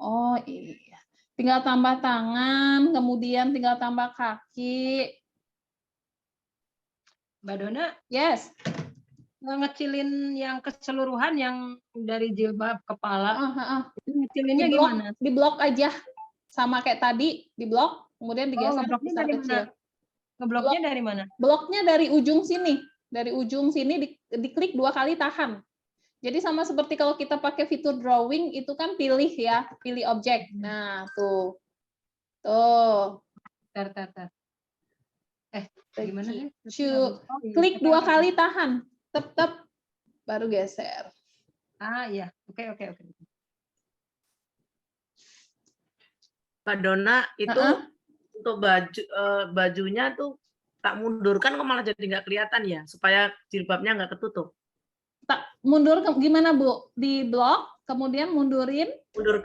Oh iya. Tinggal tambah tangan, kemudian tinggal tambah kaki. Mbak Dona, Yes. ngecilin yang keseluruhan yang dari jilbab kepala, itu ngecilinnya Di blok, gimana? di blok aja. Sama kayak tadi, di blok, kemudian Oh, digeser ngebloknya besar dari kecil. mana? Ngebloknya dari mana? Bloknya dari ujung sini. Dari ujung sini diklik 2 kali tahan. Jadi sama seperti kalau kita pakai fitur drawing itu kan pilih ya, pilih objek. Nah, tuh. Tuh. Tar. Gimana sih? Klik 2 kali tahan. Tetap baru geser. Ah, iya. Oke. Mbak Dona, itu untuk bajunya tuh tak mundurkan kok malah jadi nggak kelihatan ya, supaya jilbabnya nggak ketutup. Tak mundur gimana Bu? Di blok, kemudian mundurin.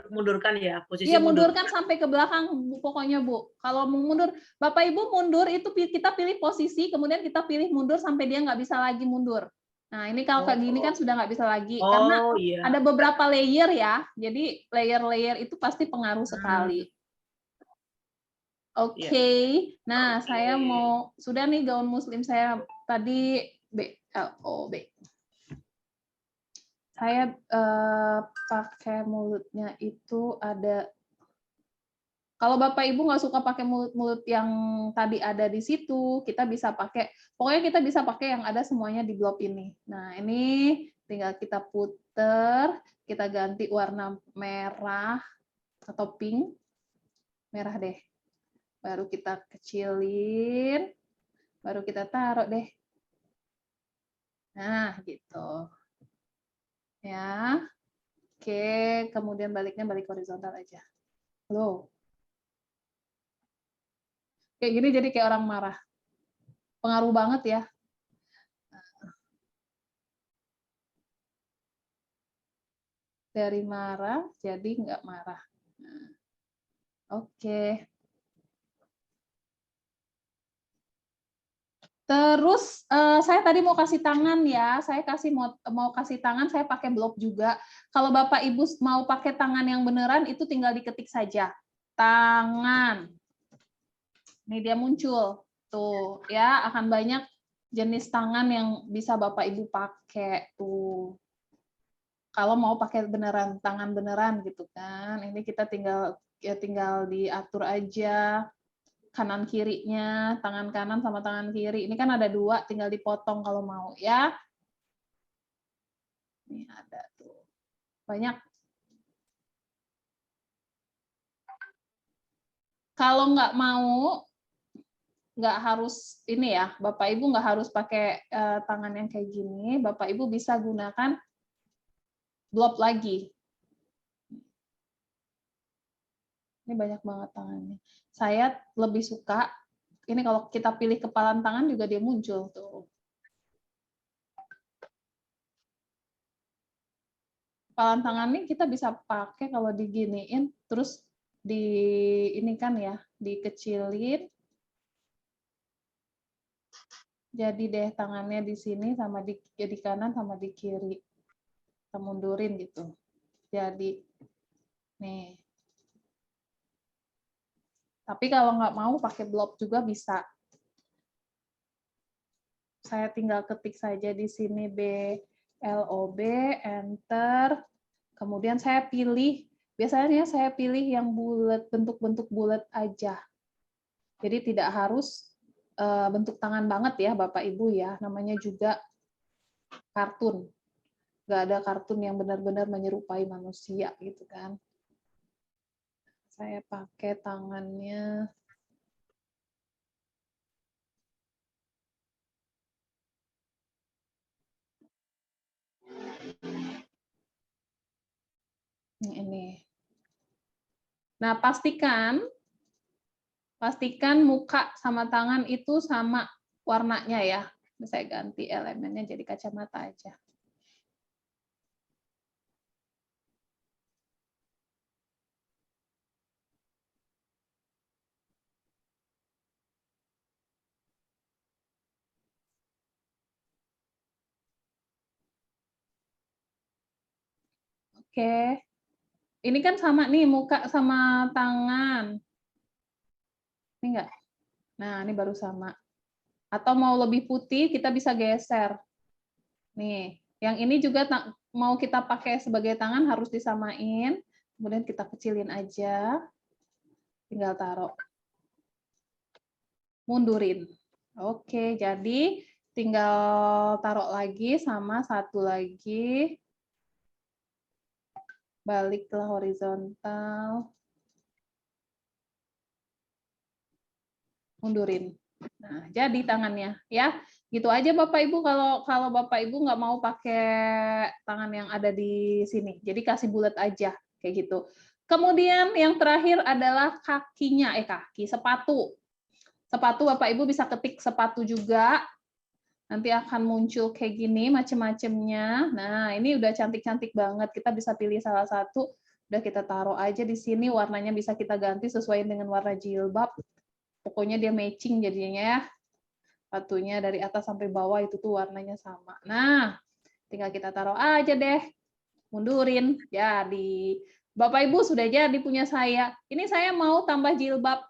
Mundurkan ya, posisi Iya, mundur. mundurkan sampai ke belakang pokoknya Bu. Kalau mau mundur, Bapak Ibu mundur itu kita pilih posisi, kemudian kita pilih mundur sampai dia nggak bisa lagi mundur. Nah, ini kalau kayak gini kan sudah nggak bisa lagi. Karena iya. ada beberapa layer ya. Jadi layer-layer itu pasti pengaruh sekali. Oke. Nah, saya mau sudah nih gaun muslim saya tadi BLOB. Saya pakai mulutnya itu ada. Kalau Bapak Ibu nggak suka pakai mulut-mulut yang tadi ada di situ, kita bisa pakai, pokoknya kita bisa pakai yang ada semuanya di blob ini. Nah, ini tinggal kita puter, kita ganti warna merah atau pink, merah deh. Baru kita kecilin, baru kita taruh deh. Nah, gitu. Ya. Oke, kemudian baliknya balik horizontal aja. Loh. Kayak gini jadi kayak orang marah. Pengaruh banget ya. Dari marah jadi nggak marah. Nah, oke. Terus saya tadi mau kasih tangan ya. Saya mau kasih tangan, saya pakai blok juga. Kalau Bapak Ibu mau pakai tangan yang beneran itu tinggal diketik saja. Tangan. Ini dia muncul. Tuh, ya, akan banyak jenis tangan yang bisa Bapak Ibu pakai tuh. Kalau mau pakai beneran, tangan beneran gitu kan. Ini kita tinggal diatur aja kanan kirinya, tangan kanan sama tangan kiri. Ini kan ada 2, tinggal dipotong kalau mau ya. Ini ada tuh. Banyak. Kalau nggak mau, nggak harus ini ya, Bapak Ibu nggak harus pakai tangan yang kayak gini. Bapak Ibu bisa gunakan blob lagi. Ini banyak banget tangannya. Saya lebih suka, ini kalau kita pilih kepalan tangan juga dia muncul tuh. Kepalan tangan ini kita bisa pakai kalau diginiin, terus ini kan ya, dikecilin. Jadi deh tangannya di sini sama di kanan sama di kiri. Kita mundurin gitu. Jadi nih. Tapi kalau nggak mau pakai blob juga bisa. Saya tinggal ketik saja di sini BLOB, enter. Kemudian saya pilih, biasanya saya pilih yang bulat, bentuk-bentuk bulat aja. Jadi tidak harus bentuk tangan banget ya Bapak Ibu ya, namanya juga kartun. Nggak ada kartun yang benar-benar menyerupai manusia gitu kan. Saya pakai tangannya. Ini. Nah, pastikan muka sama tangan itu sama warnanya ya. Saya ganti elemennya jadi kacamata aja. Oke. Ini kan sama nih muka sama tangan. Ini enggak? Nah, ini baru sama. Atau mau lebih putih, kita bisa geser. Nih, yang ini juga mau kita pakai sebagai tangan harus disamain. Kemudian kita kecilin aja. Tinggal taruh. Mundurin. Oke, jadi tinggal taruh lagi sama satu lagi. Balik ke horizontal. Mundurin. Nah, jadi tangannya ya. Gitu aja Bapak Ibu kalau Bapak Ibu nggak mau pakai tangan yang ada di sini. Jadi kasih bulat aja kayak gitu. Kemudian yang terakhir adalah kakinya, sepatu. Sepatu Bapak Ibu bisa ketik sepatu juga. Nanti akan muncul kayak gini macam-macamnya. Nah, ini udah cantik-cantik banget. Kita bisa pilih salah satu, udah kita taruh aja di sini, warnanya bisa kita ganti sesuai dengan warna jilbab. Pokoknya dia matching jadinya ya. Sepatunya dari atas sampai bawah itu tuh warnanya sama. Nah, tinggal kita taruh aja deh. Mundurin. Jadi, Bapak Ibu sudah jadi punya saya. Ini saya mau tambah jilbab.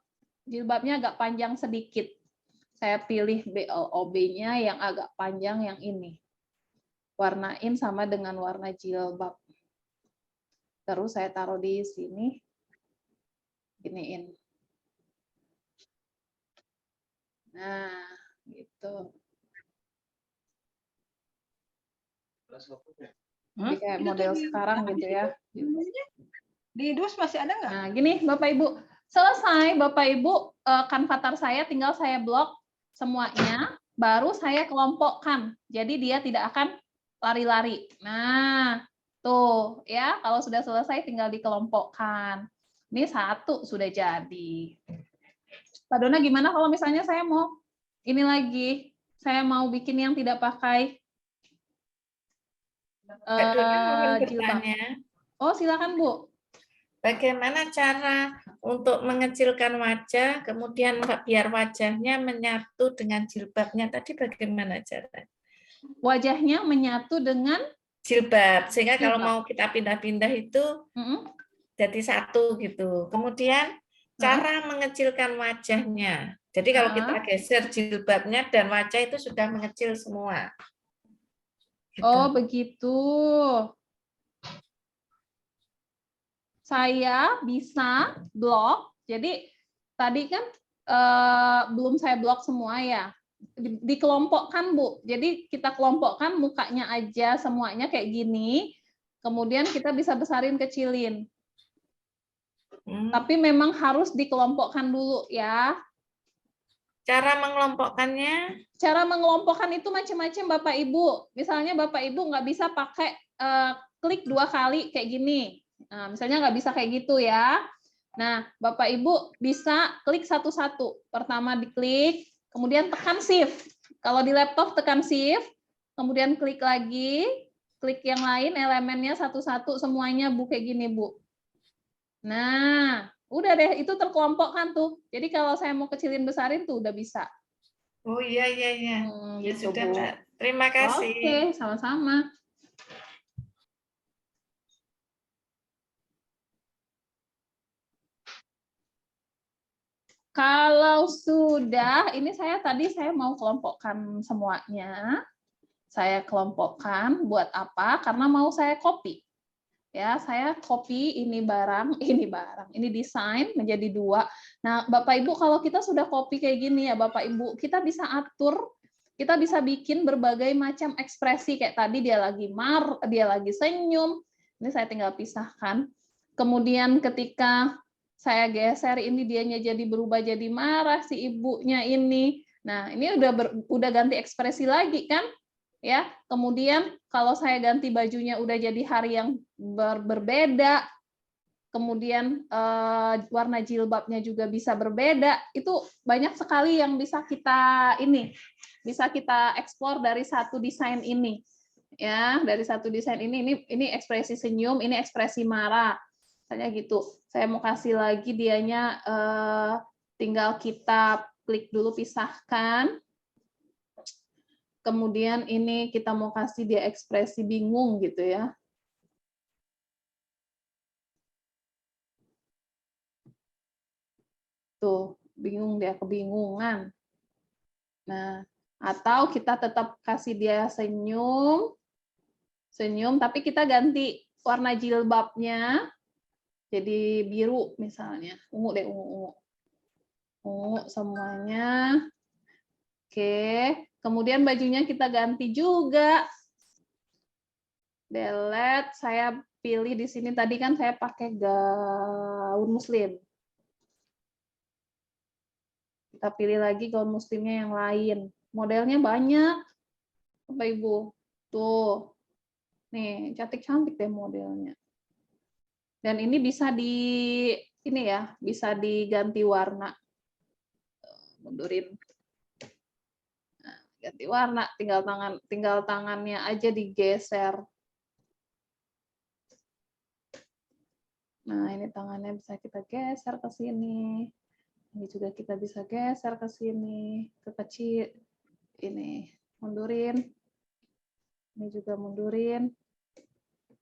Jilbabnya agak panjang sedikit. Saya pilih BLOB-nya yang agak panjang yang ini. Warnain sama dengan warna jilbab. Terus saya taruh di sini. Giniin. Nah, gitu. Jadi kayak model sekarang gitu ya. Di dus masih ada nggak? Nah, gini Bapak Ibu. Selesai Bapak Ibu, kanvatar saya tinggal saya blok semuanya, baru saya kelompokkan. Jadi dia tidak akan lari-lari. Nah, tuh ya, kalau sudah selesai tinggal dikelompokkan. Ini satu sudah jadi. Pak Dona gimana kalau misalnya saya mau ini lagi, saya mau bikin yang tidak pakai Mbak Dona mau jilbab. bertanya, Oh, silakan Bu. bagaimana cara untuk mengecilkan wajah, kemudian biar wajahnya menyatu dengan jilbabnya tadi bagaimana caranya? Wajahnya menyatu dengan Jilbab, sehingga kalau jilbab. mau kita pindah-pindah itu jadi satu gitu. Kemudian cara mengecilkan wajahnya. Jadi kalau kita geser jilbabnya dan wajah itu sudah mengecil semua. Gitu. Oh, begitu. Saya bisa blok. Jadi tadi kan belum saya blok semua ya. Dikelompokkan, Bu. Jadi kita kelompokkan mukanya aja semuanya kayak gini. Kemudian kita bisa besarin, kecilin. Tapi memang harus dikelompokkan dulu ya. Cara mengelompokkannya? Cara mengelompokkan itu macam-macam Bapak Ibu. Misalnya Bapak Ibu nggak bisa pakai klik 2 kali kayak gini. Nah, misalnya nggak bisa kayak gitu ya. Nah, Bapak Ibu bisa klik satu-satu. Pertama diklik, kemudian tekan shift. Kalau di laptop tekan shift, kemudian klik lagi, klik yang lain elemennya satu-satu semuanya Bu kayak gini Bu. Nah, udah deh itu terkelompokkan tuh. Jadi kalau saya mau kecilin besarin tuh udah bisa. Oh iya. Ya Gitu, sudah Bu. Mbak. Terima kasih. Oke, sama-sama. Kalau sudah, ini saya mau kelompokkan semuanya. Saya kelompokkan buat apa? Karena mau saya copy. Ya, saya copy ini barang, ini desain menjadi 2. Nah, Bapak Ibu kalau kita sudah copy kayak gini ya, Bapak Ibu, kita bisa atur, kita bisa bikin berbagai macam ekspresi kayak tadi dia lagi senyum. Ini saya tinggal pisahkan. Kemudian ketika saya geser ini dianya jadi berubah jadi marah si ibunya ini. Nah, ini udah ganti ekspresi lagi kan? Ya, kemudian kalau saya ganti bajunya udah jadi hari yang berbeda, kemudian warna jilbabnya juga bisa berbeda, itu banyak sekali yang bisa kita eksplor dari satu desain ini. Ya, dari satu desain ini ekspresi senyum, ini ekspresi marah. Misalnya gitu. Saya mau kasih lagi dianya tinggal kita klik dulu pisahkan. Kemudian ini kita mau kasih dia ekspresi bingung gitu ya. Tuh, bingung dia, kebingungan. Nah, atau kita tetap kasih dia senyum, tapi kita ganti warna jilbabnya jadi biru misalnya. Ungu deh, ungu. Ungu semuanya. Oke, kemudian bajunya kita ganti juga. Delete, saya pilih di sini tadi kan saya pakai gaun muslim. Kita pilih lagi gaun muslimnya yang lain. Modelnya banyak, Bapak Ibu. Tuh, nih cantik-cantik deh modelnya. Dan ini bisa bisa diganti warna. Mundurin. Nah, ganti warna, tinggal tangannya aja digeser. Nah, ini tangannya bisa kita geser ke sini. Ini juga kita bisa geser ke sini, ke kecil. Ini, mundurin. Ini juga mundurin.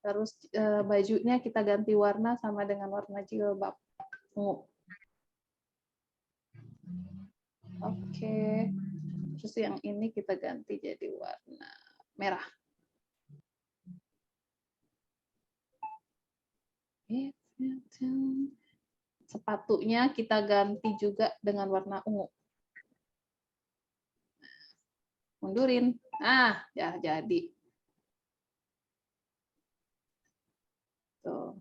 Terus bajunya kita ganti warna sama dengan warna jilbab. Oke. Terus yang ini kita ganti jadi warna merah. Sepatunya kita ganti juga dengan warna ungu. Mundurin. Nah, ya jadi. Tuh.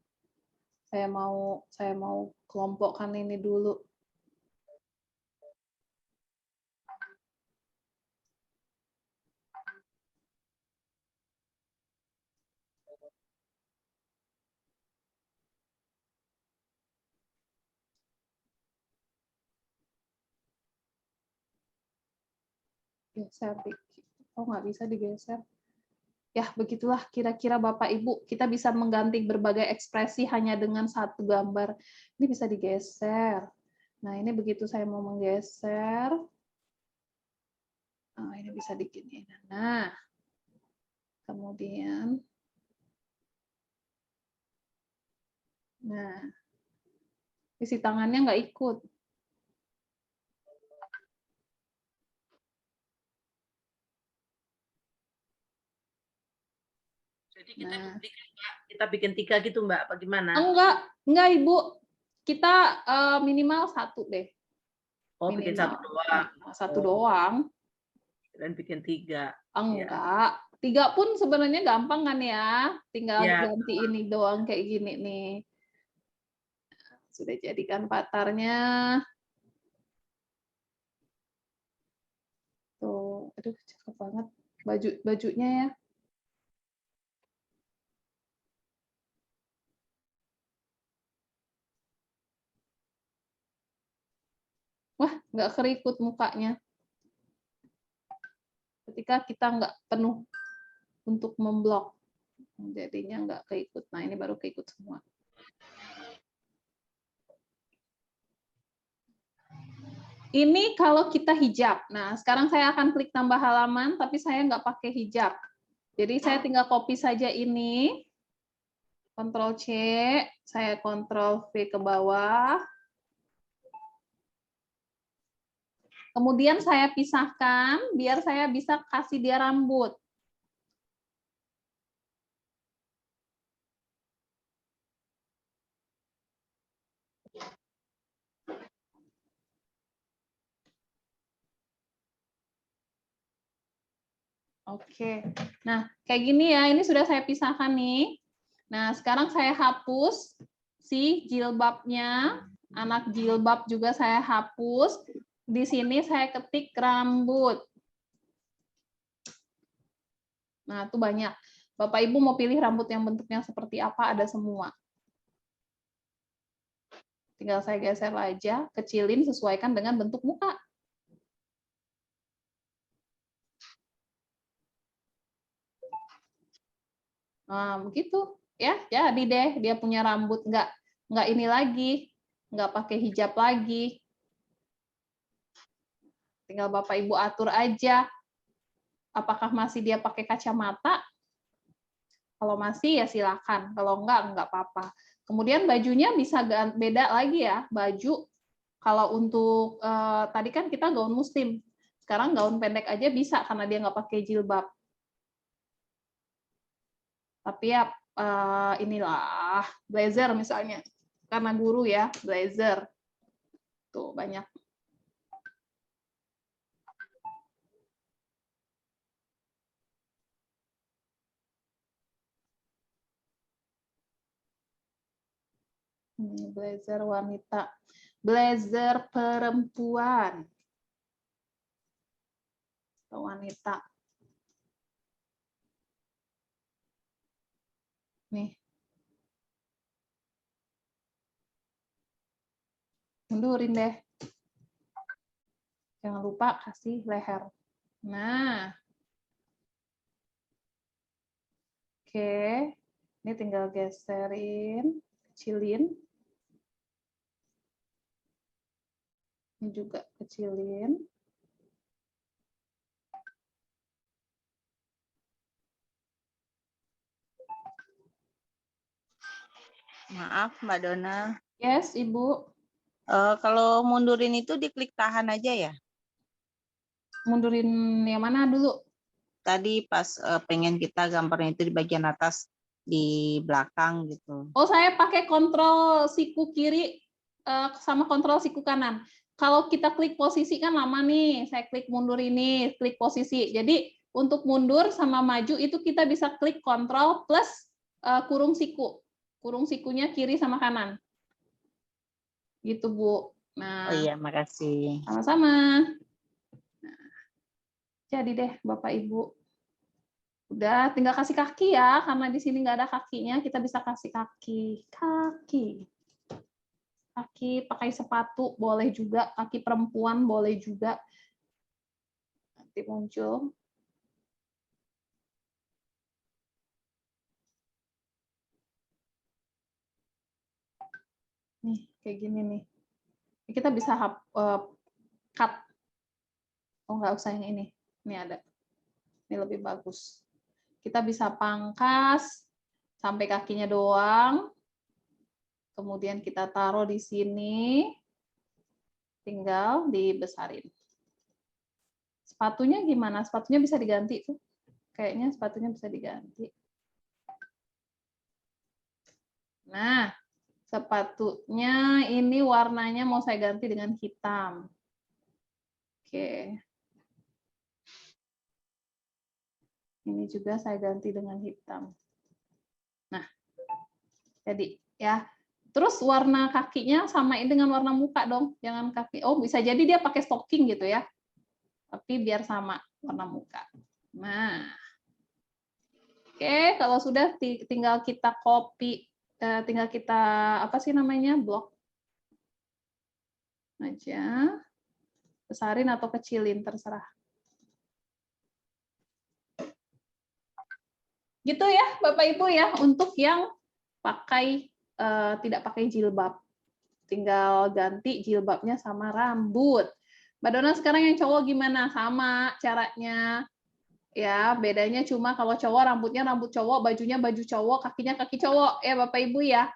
Saya mau kelompokkan ini dulu. Geser dikit. Oh, nggak bisa digeser. Ya, begitulah kira-kira Bapak Ibu. Kita bisa mengganti berbagai ekspresi hanya dengan satu gambar. Ini bisa digeser. Nah, ini begitu saya mau menggeser. Oh, ini bisa diginiin. Nah, kemudian. Nah, isi tangannya nggak ikut. Jadi kita bikin 3 gitu Mbak, apa gimana? Enggak Ibu. Kita minimal 1 deh. Oh, bikin 1 doang. 1 doang. Dan bikin 3. Enggak. 3 pun sebenarnya gampang kan ya. Tinggal Ya. ganti ini doang kayak gini nih. Sudah jadikan patarnya. Tuh, aduh cakep banget bajunya ya. Wah, nggak kerikut mukanya. Ketika kita nggak penuh untuk memblok, jadinya nggak keikut. Nah, ini baru keikut semua. Ini kalau kita hijab. Nah, sekarang saya akan klik tambah halaman, tapi saya nggak pakai hijab. Jadi saya tinggal copy saja ini. Ctrl C, saya Ctrl V ke bawah. Kemudian saya pisahkan, biar saya bisa kasih dia rambut. Oke, nah kayak gini ya, ini sudah saya pisahkan nih. Nah, sekarang saya hapus si jilbabnya, anak jilbab juga saya hapus. Di sini saya ketik rambut. Nah, itu banyak. Bapak Ibu mau pilih rambut yang bentuknya seperti apa, ada semua. Tinggal saya geser aja, kecilin, sesuaikan dengan bentuk muka. Nah, begitu. Ya, jadi deh, dia punya rambut nggak ini lagi, nggak pakai hijab lagi. Tinggal Bapak Ibu atur aja. Apakah masih dia pakai kacamata? Kalau masih ya silakan. Kalau enggak apa-apa. Kemudian bajunya bisa beda lagi ya. Baju Kalau untuk tadi kan kita gaun muslim, sekarang gaun pendek aja bisa karena dia nggak pakai jilbab. Tapi ya inilah blazer misalnya, karena guru ya blazer tuh banyak. Ini blazer wanita, blazer perempuan, wanita. Nih, mundurin deh. Jangan lupa kasih leher. Nah, oke. Ini tinggal geserin, kecilin. Ini juga kecilin. Maaf, Mbak Dona. Yes, Ibu. Kalau mundurin itu diklik tahan aja ya? Mundurin yang mana dulu? Tadi pas pengen kita gambarnya itu di bagian atas, di belakang gitu. Oh, saya pakai kontrol siku kiri sama kontrol siku kanan. Kalau kita klik posisi kan lama nih. Saya klik mundur ini, klik posisi. Jadi untuk mundur sama maju itu kita bisa klik kontrol plus kurung siku. Kurung sikunya kiri sama kanan. Gitu, Bu. Nah, Oh iya, makasih. sama-sama. Nah, jadi deh, Bapak Ibu. Udah, tinggal kasih kaki ya, karena di sini nggak ada kakinya, kita bisa kasih kaki. Kaki pakai sepatu boleh juga, kaki perempuan boleh juga. Nanti muncul. Nih, kayak gini nih. Kita bisa cut. Oh, nggak usah yang ini. Ini ada. Ini lebih bagus. Kita bisa pangkas sampai kakinya doang. Kemudian kita taruh di sini. Tinggal dibesarin. Sepatunya gimana? Sepatunya bisa diganti tuh. Kayaknya sepatunya bisa diganti. Nah, sepatunya ini warnanya mau saya ganti dengan hitam. Oke. Ini juga saya ganti dengan hitam. Nah, jadi ya. Terus warna kakinya samain dengan warna muka dong. Jangan kaki. Oh, bisa jadi dia pakai stocking gitu ya. Tapi biar sama warna muka. Nah. Oke, kalau sudah tinggal kita copy, tinggal kita apa sih namanya? Blok aja. Besarin atau kecilin terserah. Gitu ya, Bapak Ibu ya, untuk yang pakai tidak pakai jilbab. Tinggal ganti jilbabnya sama rambut. Mbak Dona sekarang yang cowok gimana? Sama caranya. Ya, bedanya cuma kalau cowok rambutnya rambut cowok, bajunya baju cowok, kakinya kaki cowok. Ya, Bapak Ibu ya.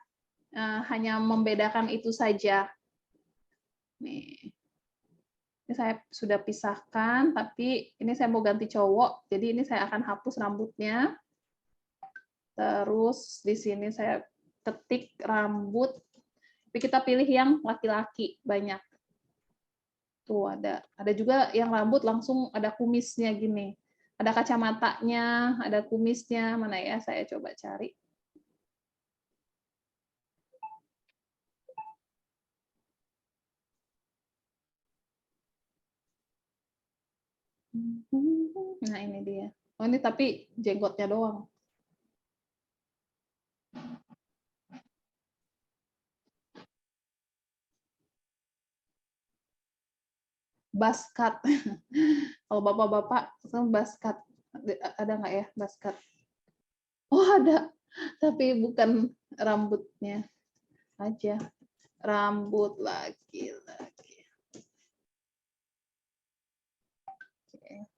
Hanya membedakan itu saja. Nih. Ini saya sudah pisahkan, tapi ini saya mau ganti cowok. Jadi ini saya akan hapus rambutnya. Terus di sini saya ketik rambut. Tapi kita pilih yang laki-laki banyak. Tuh ada. Ada juga yang rambut langsung ada kumisnya gini. Ada kacamatanya, ada kumisnya. Mana ya? Saya coba cari. Nah, ini dia. Oh, ini tapi jenggotnya doang. Baskat. Kalau bapak-bapak, baskat. Ada nggak ya baskat? Oh, ada. Tapi bukan rambutnya aja. Rambut laki-laki. Oke.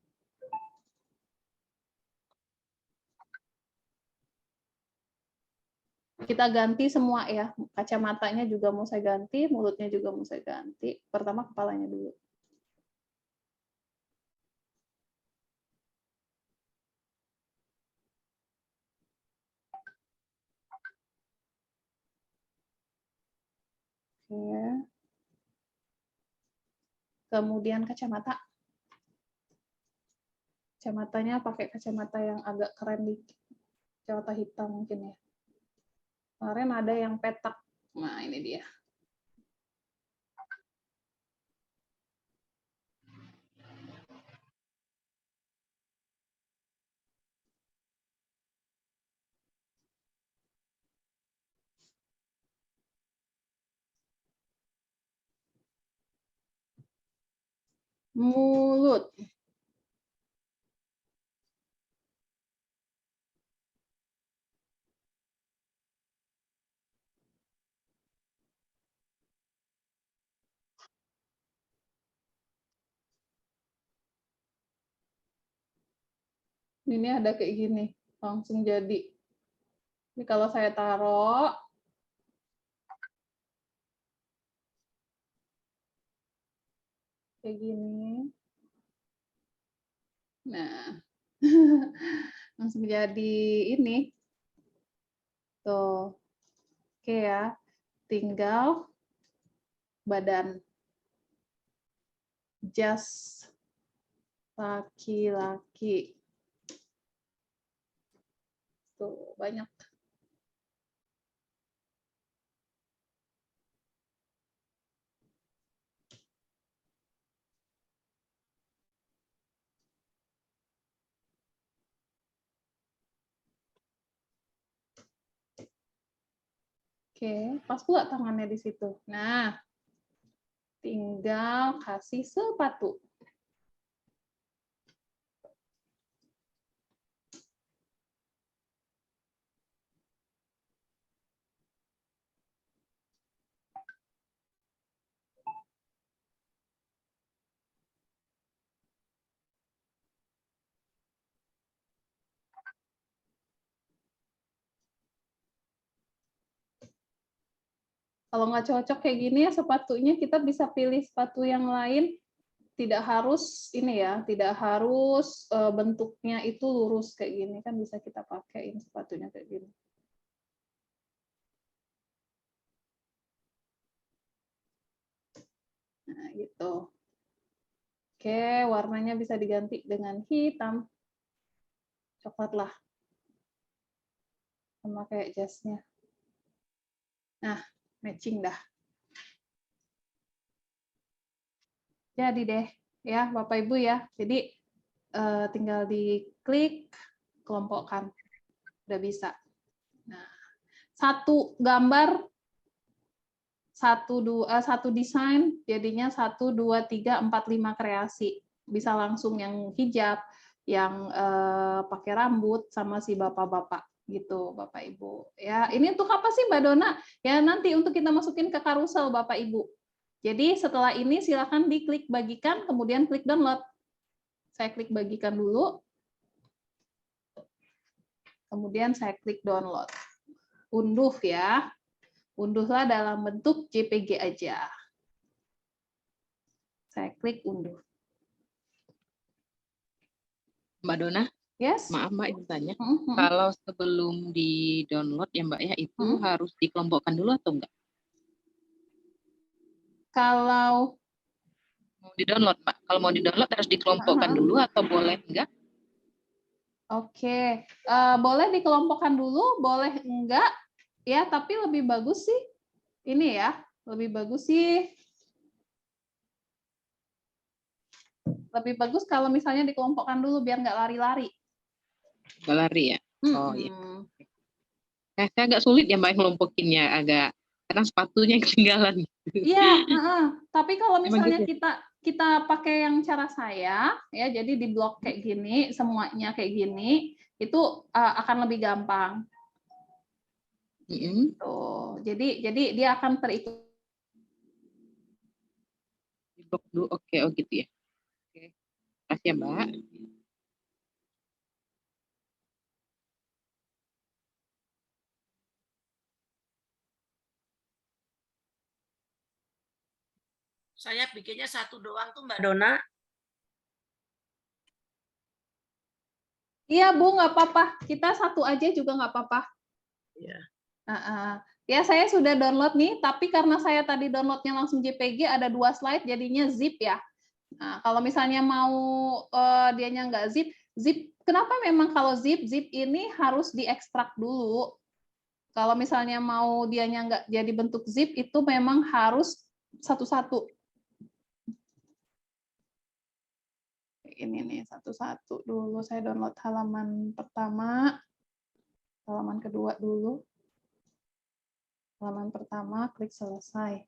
Kita ganti semua ya, kacamatanya juga mau saya ganti, mulutnya juga mau saya ganti. Pertama kepalanya dulu. Oke. Kemudian kacamata. Kacamatanya pakai kacamata yang agak keren dikit. Kacamata hitam mungkin ya. Kemarin ada yang petak. Nah, ini dia. Mulut. Ini ada kayak gini, langsung jadi. Ini kalau saya taruh, kayak gini. Nah, langsung jadi ini. Tuh, oke ya. Tinggal badan. Jas laki-laki. Tuh, banyak. Oke, pas pula tangannya di situ. Nah, tinggal kasih sepatu. Kalau nggak cocok kayak gini ya sepatunya, kita bisa pilih sepatu yang lain. Tidak harus ini ya, tidak harus bentuknya itu lurus kayak gini, kan bisa kita pakaiin sepatunya kayak gini. Nah, gitu. Oke, warnanya bisa diganti dengan hitam. Coklat lah. Sama kayak jasnya. Nah, matching dah. Jadi deh, ya Bapak Ibu ya. Jadi tinggal diklik, kelompokkan. Udah bisa. Nah, satu gambar, satu desain, jadinya 1, 2, 3, 4, 5 kreasi. Bisa langsung yang hijab, yang pakai rambut, sama si bapak-bapak gitu, Bapak Ibu. Ya, ini untuk apa sih Mbak Dona? Ya nanti untuk kita masukin ke karusel Bapak Ibu. Jadi setelah ini silakan diklik bagikan, kemudian klik download. Saya klik bagikan dulu. Kemudian saya klik download. Unduh ya. Unduhlah dalam bentuk JPG aja. Saya klik unduh. Mbak Dona, Yes. maaf Mbak izin tanya. Kalau sebelum di-download ya Mbak ya, itu harus dikelompokkan dulu atau enggak? Kalau mau di-download, Mbak. Kalau mau di-download harus dikelompokkan dulu atau boleh enggak? Oke, boleh dikelompokkan dulu, boleh enggak, ya. Tapi lebih bagus sih ini ya, lebih bagus kalau misalnya dikelompokkan dulu biar nggak lari-lari. Nggak lari ya? Oh iya. Saya agak sulit ya Mbak ngelompokinnya, agak kadang sepatunya ketinggalan. Iya, tapi kalau misalnya gitu. kita pakai yang cara saya, ya, jadi di blok kayak gini, semuanya kayak gini, itu akan lebih gampang. Tuh, jadi dia akan terikut. Di blok dulu, oke, oh gitu ya. Oke, kasih ya Mbak. Saya bikinnya satu doang tuh Mbak Dona. Iya Bu, nggak apa-apa. Kita satu aja juga nggak apa-apa. Iya. Ya saya sudah download nih, tapi karena saya tadi downloadnya langsung JPG, ada 2 slide, jadinya zip ya. Nah, kalau misalnya mau dianya nggak zip, kenapa memang kalau zip ini harus diekstrak dulu. Kalau misalnya mau dianya nggak jadi bentuk zip, itu memang harus satu-satu. Ini nih, satu-satu dulu. Saya download halaman pertama, halaman kedua dulu. Halaman pertama, klik selesai.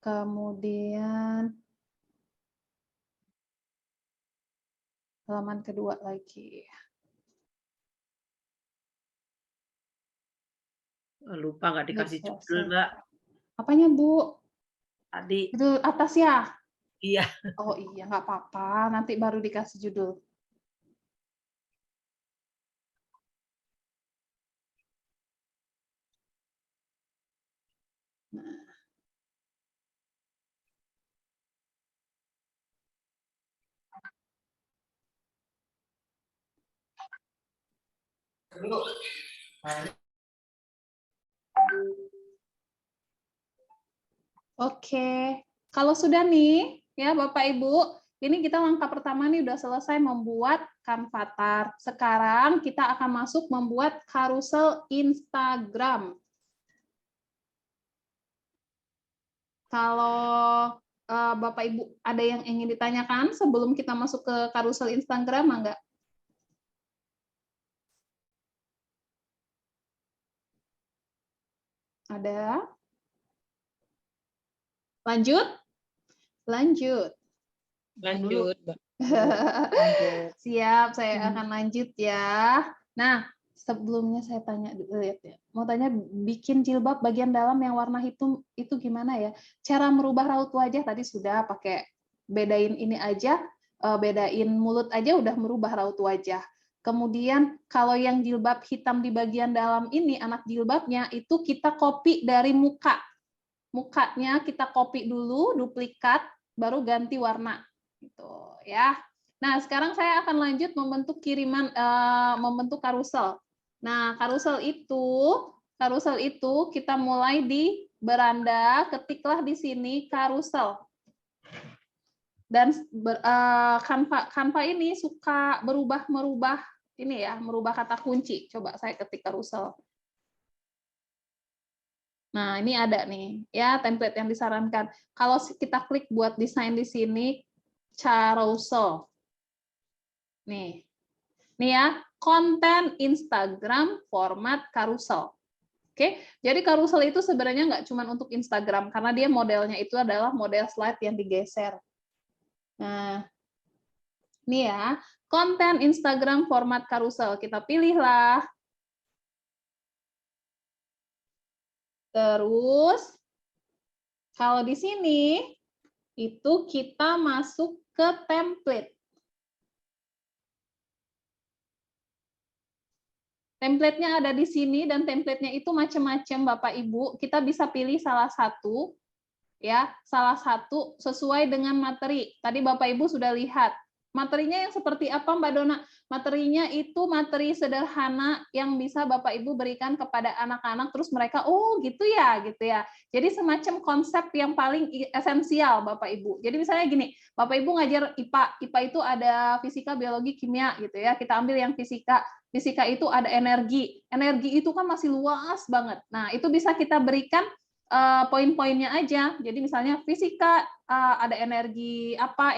Kemudian halaman kedua lagi. Lupa nggak dikasih judul, Mbak. Apanya, Bu? Tadi. Judul atas ya? Iya. Oh iya, nggak apa-apa. Nanti baru dikasih judul. Nah. Oke, kalau sudah nih, ya Bapak Ibu, ini kita langkah pertama nih udah selesai membuat Kanvatar. Sekarang kita akan masuk membuat karusel Instagram. Kalau Bapak Ibu ada yang ingin ditanyakan sebelum kita masuk ke karusel Instagram, enggak? Ada? Lanjut? Lanjut. Lanjut. Siap, saya akan lanjut ya. Nah, sebelumnya saya tanya dulu ya. Mau tanya, bikin jilbab bagian dalam yang warna hitam itu gimana ya? Cara merubah raut wajah tadi sudah pakai bedain ini aja, bedain mulut aja udah merubah raut wajah. Kemudian kalau yang jilbab hitam di bagian dalam ini, anak jilbabnya itu kita copy dari muka. Mukanya kita copy dulu, duplikat, baru ganti warna. Gitu ya. Nah, sekarang saya akan lanjut membentuk kiriman, membentuk karusel. Nah, karusel itu kita mulai di beranda, ketiklah di sini karusel. Dan Canva ini suka merubah ini ya, merubah kata kunci. Coba saya ketik karusel. Nah, ini ada nih ya template yang disarankan. Kalau kita klik buat desain di sini carousel. Nih ya, konten Instagram format karusel. Oke, jadi karusel itu sebenarnya nggak cuma untuk Instagram, karena dia modelnya itu adalah model slide yang digeser. Nah, ini ya, konten Instagram format karusel. Kita pilihlah. Terus, kalau di sini, itu kita masuk ke template. Template-nya ada di sini dan template-nya itu macam-macam Bapak Ibu. Kita bisa pilih salah satu ya, salah satu sesuai dengan materi. Tadi Bapak Ibu sudah lihat. Materinya yang seperti apa Mbak Dona? Materinya itu materi sederhana yang bisa Bapak Ibu berikan kepada anak-anak terus mereka oh gitu ya. Jadi semacam konsep yang paling esensial Bapak Ibu. Jadi misalnya gini, Bapak Ibu ngajar IPA. IPA itu ada fisika, biologi, kimia gitu ya. Kita ambil yang fisika. Fisika itu ada energi. Energi itu kan masih luas banget. Nah, itu bisa kita berikan poin-poinnya aja. Jadi misalnya fisika ada energi apa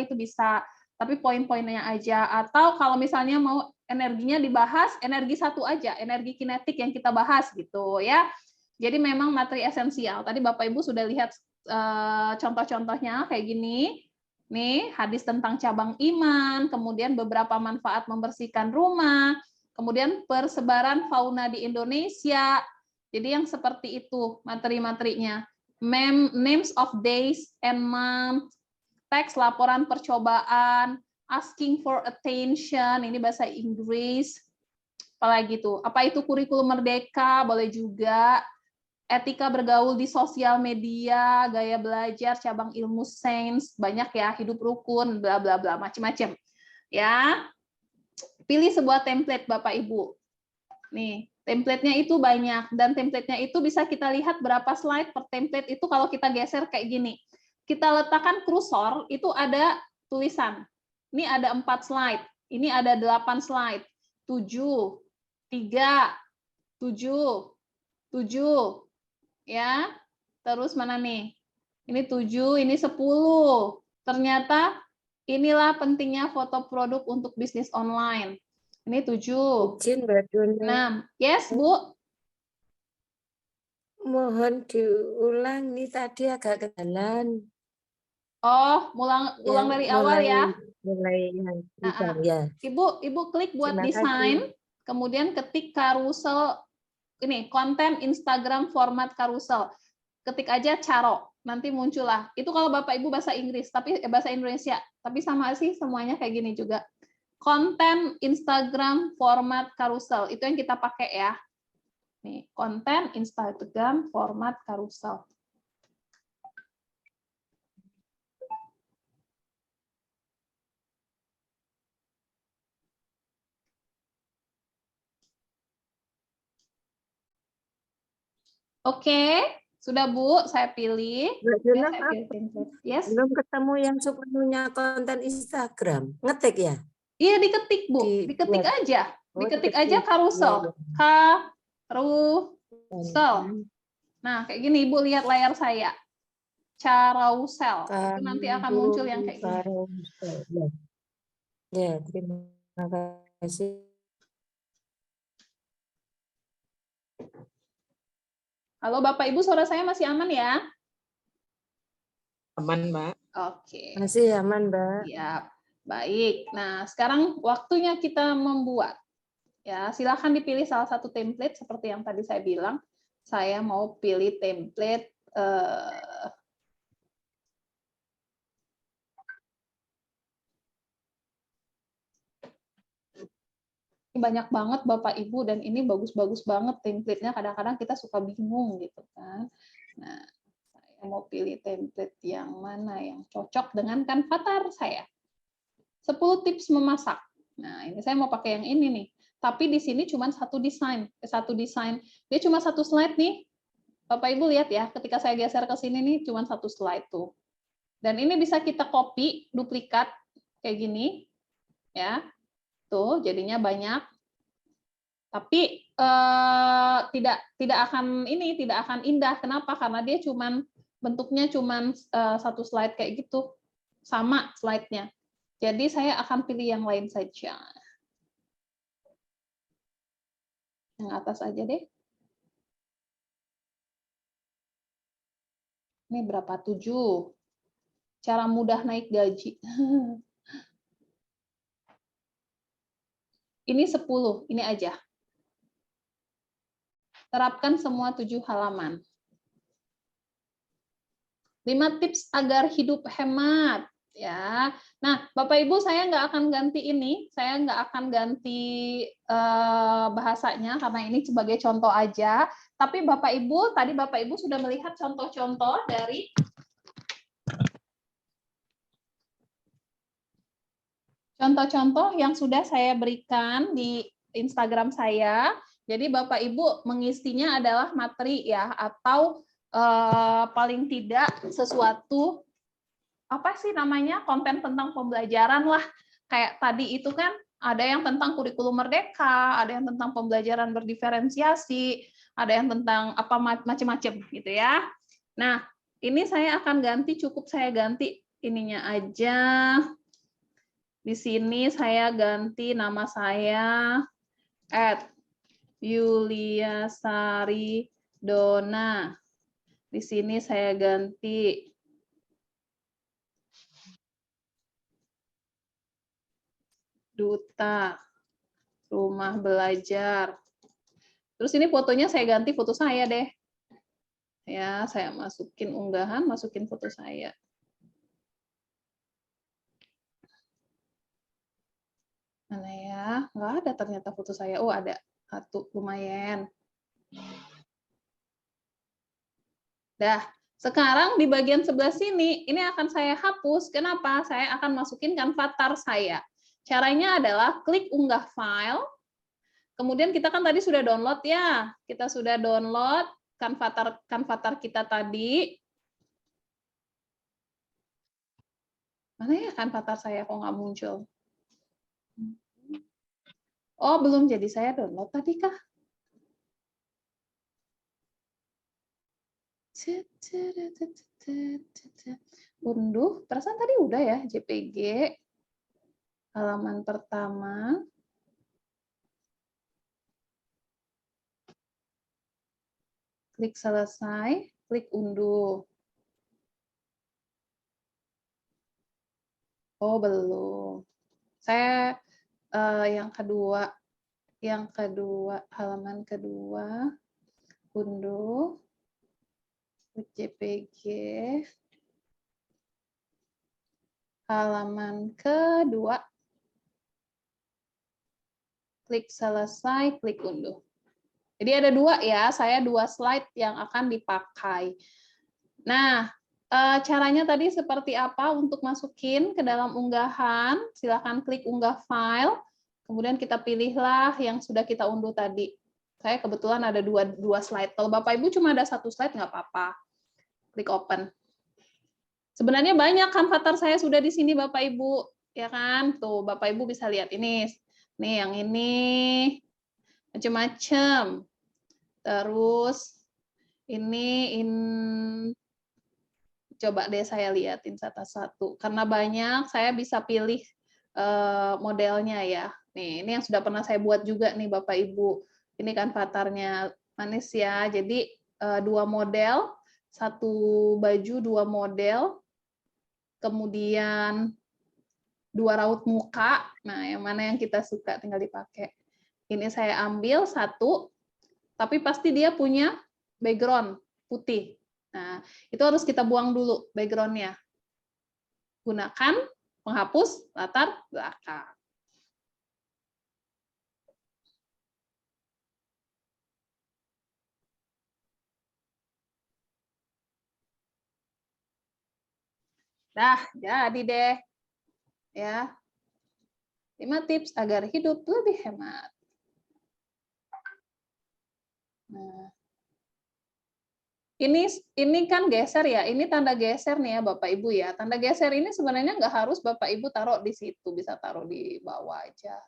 itu bisa. Tapi poin-poinnya aja. Atau kalau misalnya mau energinya dibahas, energi satu aja, energi kinetik yang kita bahas gitu ya. Jadi memang materi esensial. Tadi Bapak Ibu sudah lihat contoh-contohnya kayak gini. Nih, hadis tentang cabang iman, kemudian beberapa manfaat membersihkan rumah, kemudian persebaran fauna di Indonesia. Jadi yang seperti itu materi-materinya. Names of days and month, teks laporan percobaan, asking for attention, ini bahasa Inggris. Apalagi itu? Apa itu kurikulum merdeka? Boleh juga. etika bergaul di sosial media, gaya belajar, cabang ilmu sains, banyak ya, hidup rukun, bla bla bla, macam-macam. Ya. Pilih sebuah template Bapak Ibu. Nih, template-nya itu banyak dan template-nya itu bisa kita lihat berapa slide per template itu kalau kita geser kayak gini. Kita letakkan kursor, itu ada tulisan. Ini ada 4 slide, ini ada 8 slide, 7, 3, 7, 7, ya. Terus mana nih? Ini 7, ini 10. Ternyata inilah pentingnya foto produk untuk bisnis online. Ini 7. Izin Mbak Dona. 6. Yes, Bu. Mohon diulang nih tadi agak ketinggalan. Oh, ulang dari awal ya. Mulai yang besar ya. Ibu klik buat Terima desain, kasih. kemudian ketik carousel ini, konten Instagram format carousel. Ketik aja caro, nanti muncullah. Itu kalau Bapak Ibu bahasa Inggris, tapi bahasa Indonesia, tapi sama sih semuanya kayak gini juga. Konten Instagram format carousel, itu yang kita pakai ya. Nih, konten Instagram format carousel. Oke, sudah Bu, saya pilih. Mbak Dona, Saya pilih template. Yes. belum ketemu yang sepenuhnya konten Instagram. Ngetik ya? Iya, diketik Bu, diketik aja. Diketik aja carousel. Carousel. Nah, kayak gini Ibu lihat layar saya. Carousel. Itu nanti akan muncul yang kayak gini. Ya, terima kasih. Halo Bapak Ibu, suara saya masih aman ya? Aman, Mbak. Oke. Masih aman, Mbak. Ya, baik. Nah, sekarang waktunya kita membuat. Ya, silakan dipilih salah satu template seperti yang tadi saya bilang. Saya mau pilih template ini banyak banget Bapak Ibu dan ini bagus-bagus banget template-nya. Kadang-kadang kita suka bingung gitu kan. Nah, saya mau pilih template yang mana yang cocok dengan kanvatar saya. 10 tips memasak. Nah, ini saya mau pakai yang ini nih. Tapi di sini cuma satu desain. Dia cuma satu slide nih. Bapak Ibu lihat ya, ketika saya geser ke sini nih cuma satu slide tuh. Dan ini bisa kita copy, duplikat kayak gini. Ya. Tuh, jadinya banyak. Tapi tidak akan indah. Kenapa? Karena dia bentuknya cuman satu slide kayak gitu. Sama slide-nya. Jadi saya akan pilih yang lain saja. Yang atas aja deh. Ini berapa? 7. Cara mudah naik gaji. Ini 10. Ini aja. Terapkan semua 7 halaman. 5 tips agar hidup hemat. Ya, nah Bapak Ibu saya nggak akan ganti ini, saya nggak akan ganti bahasanya karena ini sebagai contoh aja. Tapi Bapak Ibu tadi Bapak Ibu sudah melihat contoh-contoh dari contoh-contoh yang sudah saya berikan di Instagram saya. Jadi Bapak Ibu mengisinya adalah materi ya atau paling tidak sesuatu apa sih namanya konten tentang pembelajaran lah kayak tadi itu kan ada yang tentang kurikulum merdeka, ada yang tentang pembelajaran berdiferensiasi, ada yang tentang apa macam-macam gitu ya. Nah ini saya akan ganti, cukup saya ganti ininya aja. Di sini saya ganti nama saya @yuliasaridona. Di sini saya ganti Duta Rumah Belajar. Terus ini fotonya saya ganti foto saya deh. Ya, saya masukin unggahan, masukin foto saya. Mana ya? Nggak ada ternyata foto saya. Oh, ada. Satu, lumayan. Dah, sekarang di bagian sebelah sini, ini akan saya hapus. Kenapa? Saya akan masukin Kanvatar saya. Caranya adalah klik unggah file. Kemudian kita kan tadi sudah download ya. Kita sudah download Kanvatar kita tadi. Mana ya Kanvatar saya kok nggak muncul? Oh, belum jadi saya download tadi kah? Unduh, perasaan tadi udah ya, JPG. Halaman pertama. Klik selesai, klik unduh. Oh, belum. Saya yang kedua, halaman kedua, unduh, klik JPG, halaman kedua, klik selesai, klik unduh. Jadi ada dua ya, saya 2 slide yang akan dipakai. Nah, caranya tadi seperti apa untuk masukin ke dalam unggahan? Silakan klik unggah file, kemudian kita pilihlah yang sudah kita unduh tadi. Saya kebetulan ada dua slide. Kalau Bapak Ibu cuma ada 1 slide nggak apa-apa. Klik open. Sebenarnya banyak Kanvatar saya sudah di sini Bapak Ibu, ya kan? Tuh Bapak Ibu bisa lihat ini. Nih yang ini macam-macam. Terus ini coba deh saya lihatin satu-satu. Karena banyak, saya bisa pilih modelnya ya. Nih, ini yang sudah pernah saya buat juga nih Bapak Ibu. Ini kan Kanvatarnya manis ya. Jadi 2 model, 1 baju 2 model, kemudian 2 raut muka. Nah, yang mana yang kita suka tinggal dipakai. Ini saya ambil 1, tapi pasti dia punya background putih. Nah, itu harus kita buang dulu background-nya. Gunakan penghapus latar belakang. Dah, jadi deh. Ya. 5 tips agar hidup lebih hemat. Nah, ini kan geser ya, ini tanda geser nih ya Bapak Ibu ya. Tanda geser ini sebenarnya nggak harus Bapak Ibu taruh di situ, bisa taruh di bawah aja.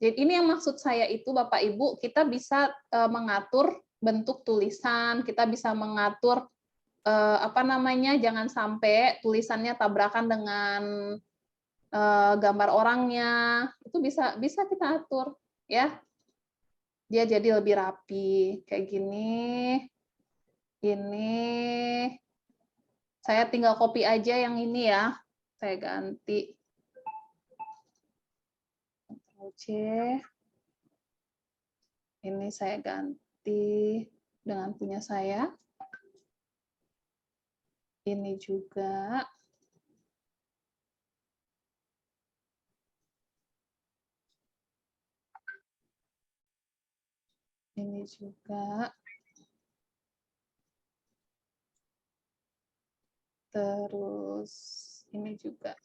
Jadi ini yang maksud saya itu Bapak Ibu, kita bisa mengatur bentuk tulisan, kita bisa mengatur jangan sampai tulisannya tabrakan dengan gambar orangnya, itu bisa kita atur ya. Dia jadi lebih rapi kayak gini. Ini saya tinggal copy aja yang ini ya. Saya ganti. Ctrl C. Ini saya ganti dengan punya saya. Ini juga. Ini juga. Terus ini juga.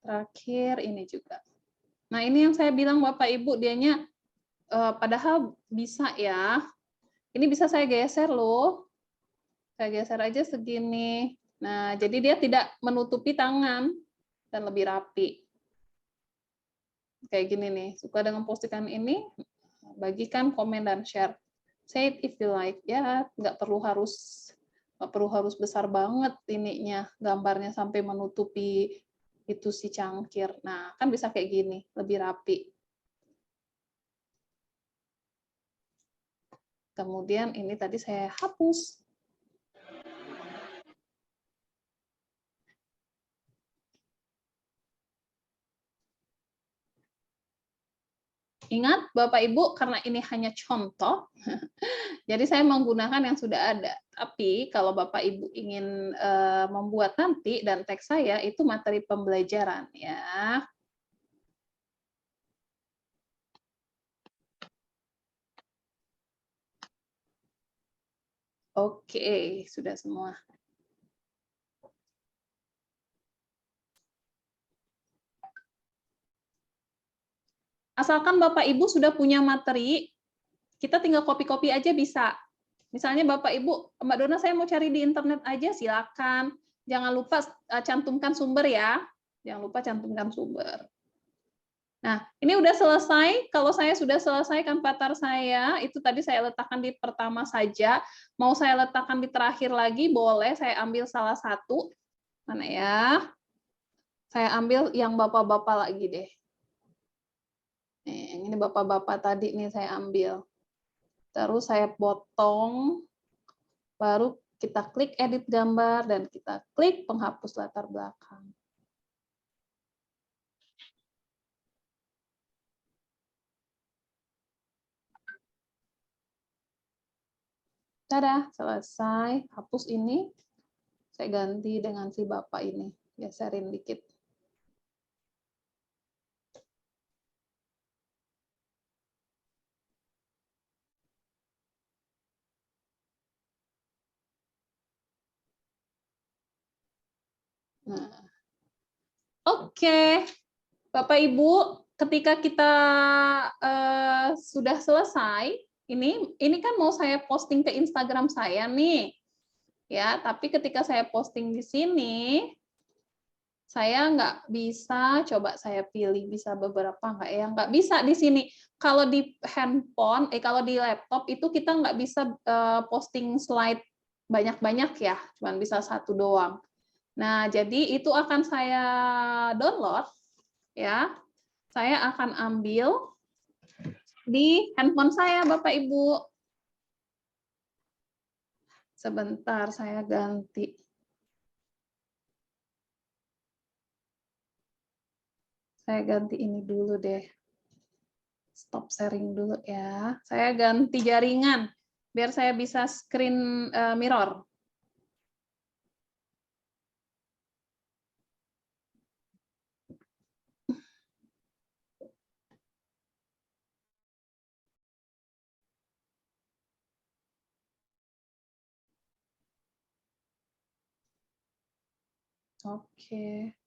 Terakhir ini juga. Nah, ini yang saya bilang Bapak Ibu, dianya padahal bisa ya. Ini bisa saya geser loh. Saya geser aja segini. Nah, jadi dia tidak menutupi tangan dan lebih rapi. Kayak gini nih. Suka dengan postingan ini? Bagikan, komen, dan share. Say it if you like. Ya, nggak perlu harus besar banget ininya, gambarnya sampai menutupi itu si cangkir. Nah, kan bisa kayak gini, lebih rapi. Kemudian ini tadi saya hapus. Ingat Bapak Ibu, karena ini hanya contoh, jadi saya menggunakan yang sudah ada. Tapi kalau Bapak Ibu ingin membuat nanti dan teks saya itu materi pembelajaran ya. Oke, sudah semua. Asalkan Bapak Ibu sudah punya materi, kita tinggal copy-copy aja bisa. Misalnya Bapak Ibu, Mbak Dona saya mau cari di internet aja, silakan. Jangan lupa cantumkan sumber ya. Jangan lupa cantumkan sumber. Nah, ini udah selesai. Kalau saya sudah selesai kanvatar saya, itu tadi saya letakkan di pertama saja. Mau saya letakkan di terakhir lagi, boleh. Saya ambil salah satu. Mana ya? Saya ambil yang bapak-bapak lagi deh. Nih, ini bapak-bapak tadi nih saya ambil. Terus saya potong, baru kita klik edit gambar, dan kita klik penghapus latar belakang. Dadah, selesai. Hapus ini, saya ganti dengan si bapak ini. Geserin dikit. Nah, oke, Bapak Ibu, ketika kita sudah selesai, ini kan mau saya posting ke Instagram saya nih, ya. Tapi ketika saya posting di sini, saya nggak bisa. Coba saya pilih bisa beberapa nggak ya? Nggak bisa di sini. Kalau di handphone, kalau di laptop itu kita nggak bisa posting slide banyak-banyak ya, cuma bisa satu doang. Nah, jadi itu akan saya download, ya. Saya akan ambil di handphone saya, Bapak Ibu. Sebentar, saya ganti. Saya ganti ini dulu deh. Stop sharing dulu ya. Saya ganti jaringan, biar saya bisa screen mirror. Oke.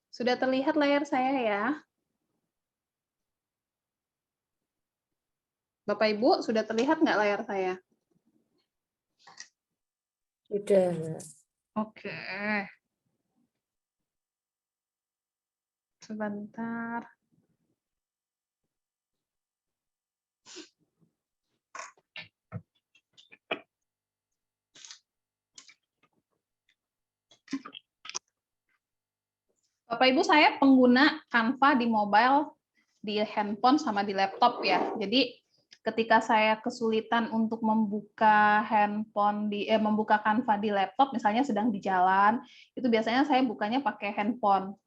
Sudah terlihat layar saya ya? Bapak Ibu, sudah terlihat nggak layar saya? Sudah. Oke. Sebentar. Bapak Ibu, saya pengguna Canva di mobile, di handphone sama di laptop ya. Jadi ketika saya kesulitan untuk membuka membuka Canva di laptop, misalnya sedang di jalan, itu biasanya saya bukanya pakai handphone.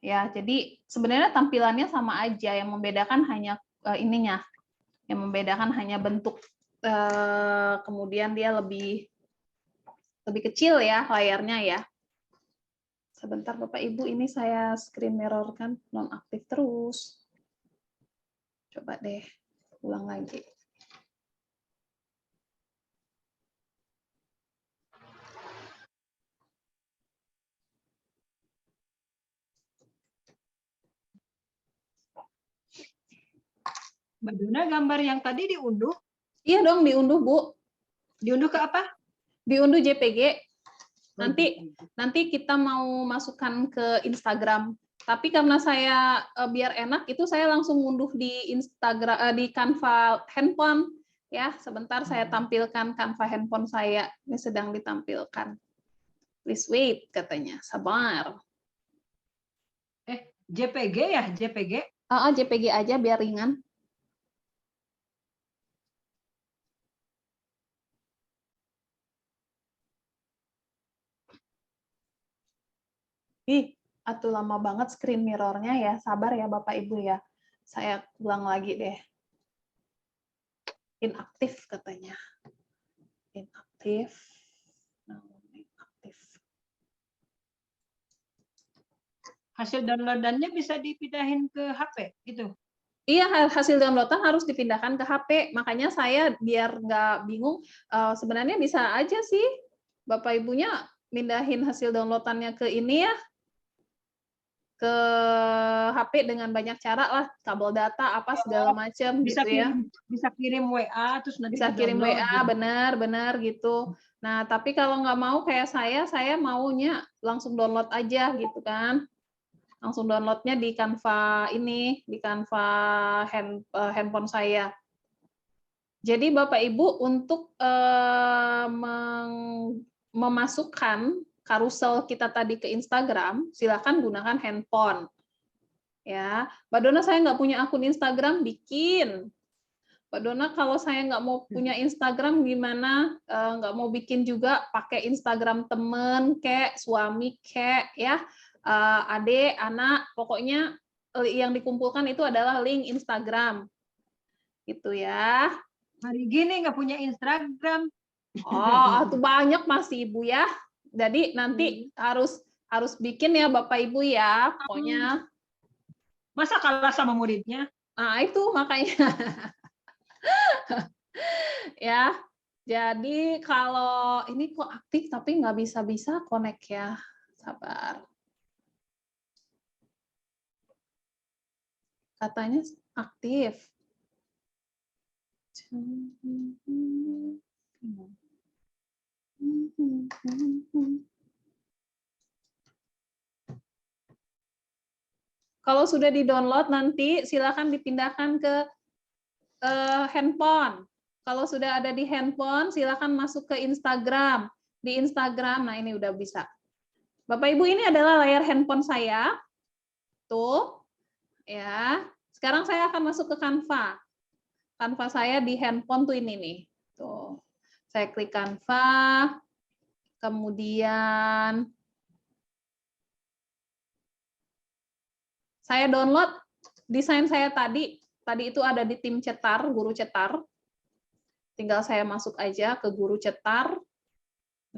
Ya, jadi sebenarnya tampilannya sama aja, yang membedakan hanya ininya. Yang membedakan hanya bentuk, kemudian dia lebih kecil ya layarnya ya. Sebentar Bapak Ibu, ini saya screen mirror kan nonaktif terus. Coba deh, ulang lagi. Mbak Dona, gambar yang tadi diunduh? Iya dong, diunduh Bu. Diunduh ke apa? Diunduh JPG. Nanti kita mau masukkan ke Instagram. Tapi karena saya biar enak, itu saya langsung unduh di Instagram, di Canva handphone. Ya, sebentar saya tampilkan Canva handphone saya. Ini sedang ditampilkan. Please wait, katanya. Sabar. JPG ya? JPG? JPG aja biar ringan. Atuh lama banget screen mirror-nya ya. Sabar ya Bapak Ibu ya. Saya ulang lagi deh. Inaktif katanya. Inaktif. Inaktif. hasil downloadannya bisa dipindahin ke HP gitu. Iya, hasil downloadan harus dipindahkan ke HP. Makanya saya biar nggak bingung, sebenarnya bisa aja sih Bapak Ibunya mindahin hasil downloadannya ke ini ya, ke HP dengan banyak cara lah, kabel data apa segala macam Bisa gitu ya. bisa kirim WA terus nanti Bisa kirim ke-download WA, gitu. benar gitu. Nah, tapi kalau nggak mau kayak saya maunya langsung download aja gitu kan. Langsung downloadnya di Canva ini, di Canva handphone saya. Jadi Bapak Ibu untuk memasukkan karusel kita tadi ke Instagram, silakan gunakan handphone. Ya, Mbak Dona saya nggak punya akun Instagram, bikin. Mbak Dona kalau saya nggak mau punya Instagram gimana? Nggak mau bikin juga pakai Instagram temen, kayak suami, kayak ya. Adik, anak, pokoknya yang dikumpulkan itu adalah link Instagram, gitu ya. Hari gini nggak punya Instagram. Oh, itu banyak masih Ibu ya. Jadi nanti harus bikin ya Bapak Ibu ya, pokoknya. Masa kalah sama muridnya? Nah itu makanya. Ya, jadi kalau ini kok aktif tapi nggak bisa connect ya, sabar. Katanya aktif. Kalau sudah di-download nanti silakan dipindahkan ke handphone. Kalau sudah ada di handphone silakan masuk ke Instagram. Di Instagram, nah ini udah bisa. Bapak Ibu, ini adalah layar handphone saya. Tuh. Ya, sekarang saya akan masuk ke Canva. Canva saya di handphone tuh ini nih. Tuh. Saya klik Canva. Kemudian saya download desain saya tadi. Tadi itu ada di tim cetar, guru cetar. Tinggal saya masuk aja ke guru cetar.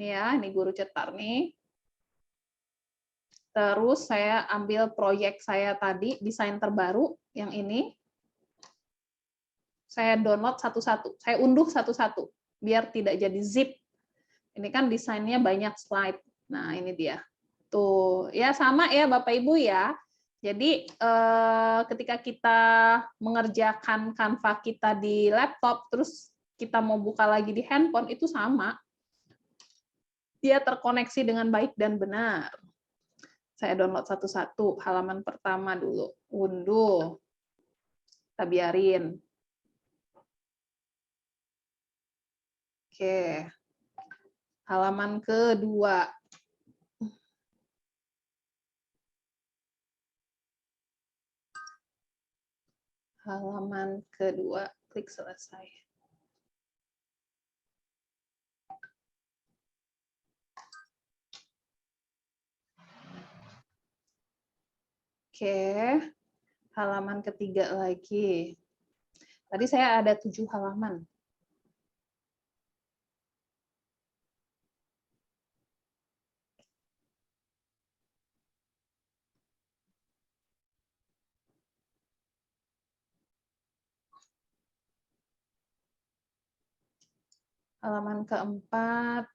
Nih ya, ini guru cetar nih. Terus saya ambil proyek saya tadi, desain terbaru, yang ini. Saya download satu-satu, saya unduh satu-satu, biar tidak jadi zip. Ini kan desainnya banyak slide. Nah, ini dia. Tuh, ya sama ya Bapak Ibu ya. Jadi, ketika kita mengerjakan Canva kita di laptop, terus kita mau buka lagi di handphone, itu sama. Dia terkoneksi dengan baik dan benar. Saya download satu-satu, halaman pertama dulu, unduh, kita biarin. Oke, halaman kedua. Halaman kedua, klik selesai. Oke, halaman ketiga lagi. Tadi saya ada 7 halaman. Halaman keempat.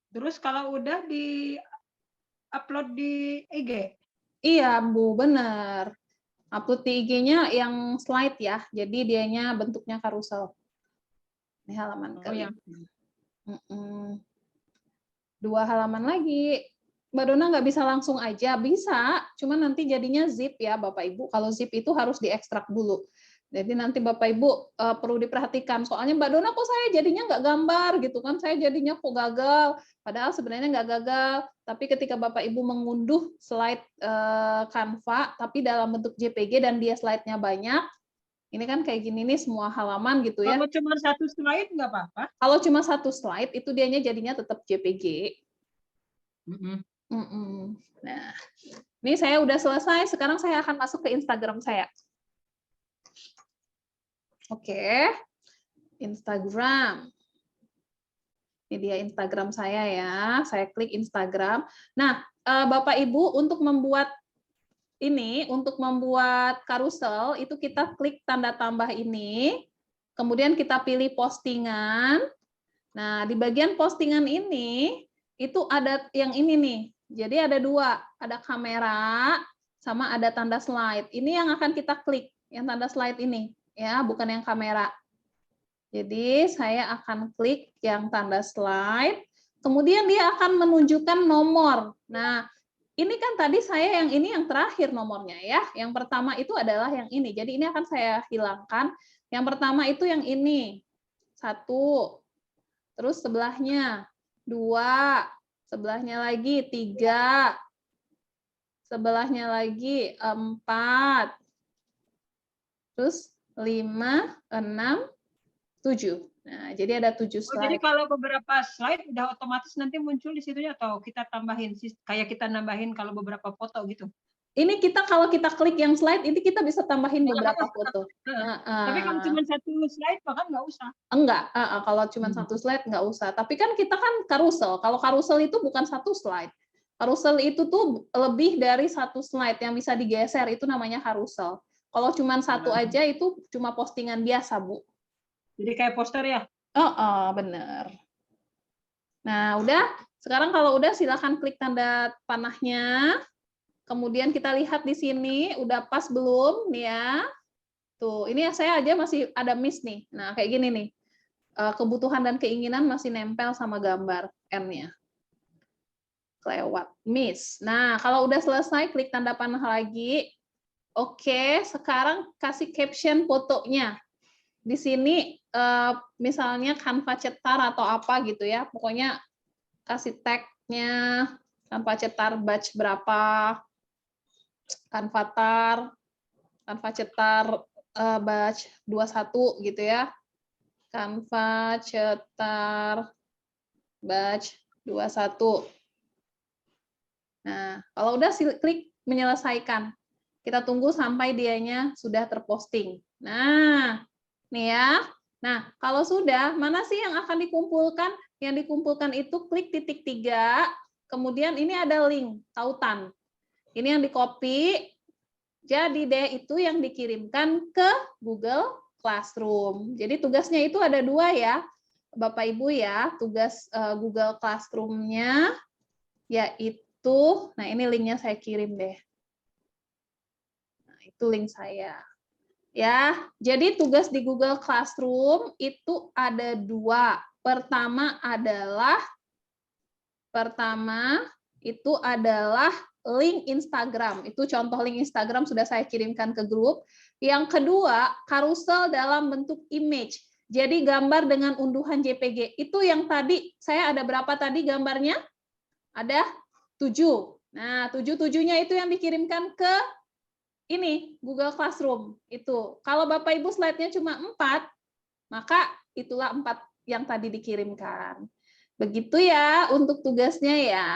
Terus kalau udah di-upload di IG? Iya, Bu, benar. Upload di IG-nya yang slide ya, jadi dianya bentuknya karusel. Ini halaman kelima. Dua halaman lagi. Mbak Dona nggak bisa langsung aja, bisa, cuma nanti jadinya zip ya Bapak Ibu. Kalau zip itu harus diekstrak dulu. Jadi nanti Bapak Ibu perlu diperhatikan. Soalnya Mbak Dona kok saya jadinya nggak gambar gitu kan, saya jadinya kok gagal. Padahal sebenarnya nggak gagal. Tapi ketika Bapak Ibu mengunduh slide Canva, tapi dalam bentuk JPG dan dia slide-nya banyak, ini kan kayak gini nih semua halaman gitu ya. Kalau cuma satu slide nggak apa-apa? Kalau cuma satu slide, itu dianya jadinya tetap JPG. Nah, ini saya udah selesai. Sekarang saya akan masuk ke Instagram saya. Oke, Instagram. Ini dia Instagram saya ya. Saya klik Instagram. Nah, Bapak Ibu, untuk membuat karusel, itu kita klik tanda tambah ini. Kemudian kita pilih postingan. Nah, di bagian postingan ini, itu ada yang ini nih. Jadi ada dua, ada kamera, sama ada tanda slide. Ini yang akan kita klik, yang tanda slide ini, ya, bukan yang kamera. Jadi saya akan klik yang tanda slide, kemudian dia akan menunjukkan nomor. Nah, ini kan tadi saya yang ini yang terakhir nomornya ya. Yang pertama itu adalah yang ini. Jadi ini akan saya hilangkan. Yang pertama itu yang ini. 1. Terus sebelahnya 2. Sebelahnya lagi 3. Sebelahnya lagi 4. Terus 5, 6, 7. Nah, jadi ada 7 slide. Jadi kalau beberapa slide udah otomatis nanti muncul di situnya atau kita tambahin kayak kita nambahin kalau beberapa foto gitu. Ini kalau kita klik yang slide, ini kita bisa tambahin beberapa foto. Tapi kalau cuma satu slide bahkan nggak usah. Enggak, kalau cuma satu slide nggak usah. Tapi kan kita kan karusel. Kalau karusel itu bukan satu slide. Karusel itu tuh lebih dari satu slide yang bisa digeser, itu namanya karusel. Kalau cuma satu aja itu cuma postingan biasa, Bu. Jadi kayak poster ya? Benar. Nah, udah. Sekarang kalau udah silakan klik tanda panahnya. Kemudian kita lihat di sini, udah pas belum nih ya. Tuh, ini saya aja masih ada miss nih. Nah, kayak gini nih. Kebutuhan dan keinginan masih nempel sama gambar N-nya. Kelewat, miss. Nah, kalau udah selesai, klik tanda panah lagi. Oke, sekarang kasih caption fotonya. Di sini misalnya Canva cetar atau apa gitu ya, pokoknya kasih tag-nya Canva cetar batch berapa, Canva cetar batch 21 gitu ya, Canva cetar batch 21. Nah, kalau udah klik menyelesaikan. Kita tunggu sampai dianya sudah terposting. Nah, nih ya. Nah, kalau sudah, mana sih yang akan dikumpulkan? Yang dikumpulkan itu klik titik 3, kemudian ini ada link, tautan. Ini yang di-copy, jadi deh itu yang dikirimkan ke Google Classroom. Jadi tugasnya itu ada 2 ya, Bapak Ibu ya. Tugas Google Classroom-nya yaitu, nah ini linknya saya kirim deh. Nah, itu link saya. Ya, jadi tugas di Google Classroom itu ada 2. Pertama itu adalah link Instagram. Itu contoh link Instagram sudah saya kirimkan ke grup. Yang kedua, karusel dalam bentuk image. Jadi gambar dengan unduhan JPG. Itu yang tadi, saya ada berapa tadi gambarnya? Ada 7. Nah, 7-7-nya itu yang dikirimkan ke ini Google Classroom itu. Kalau Bapak Ibu slide-nya cuma 4, maka itulah 4 yang tadi dikirimkan. Begitu ya untuk tugasnya ya.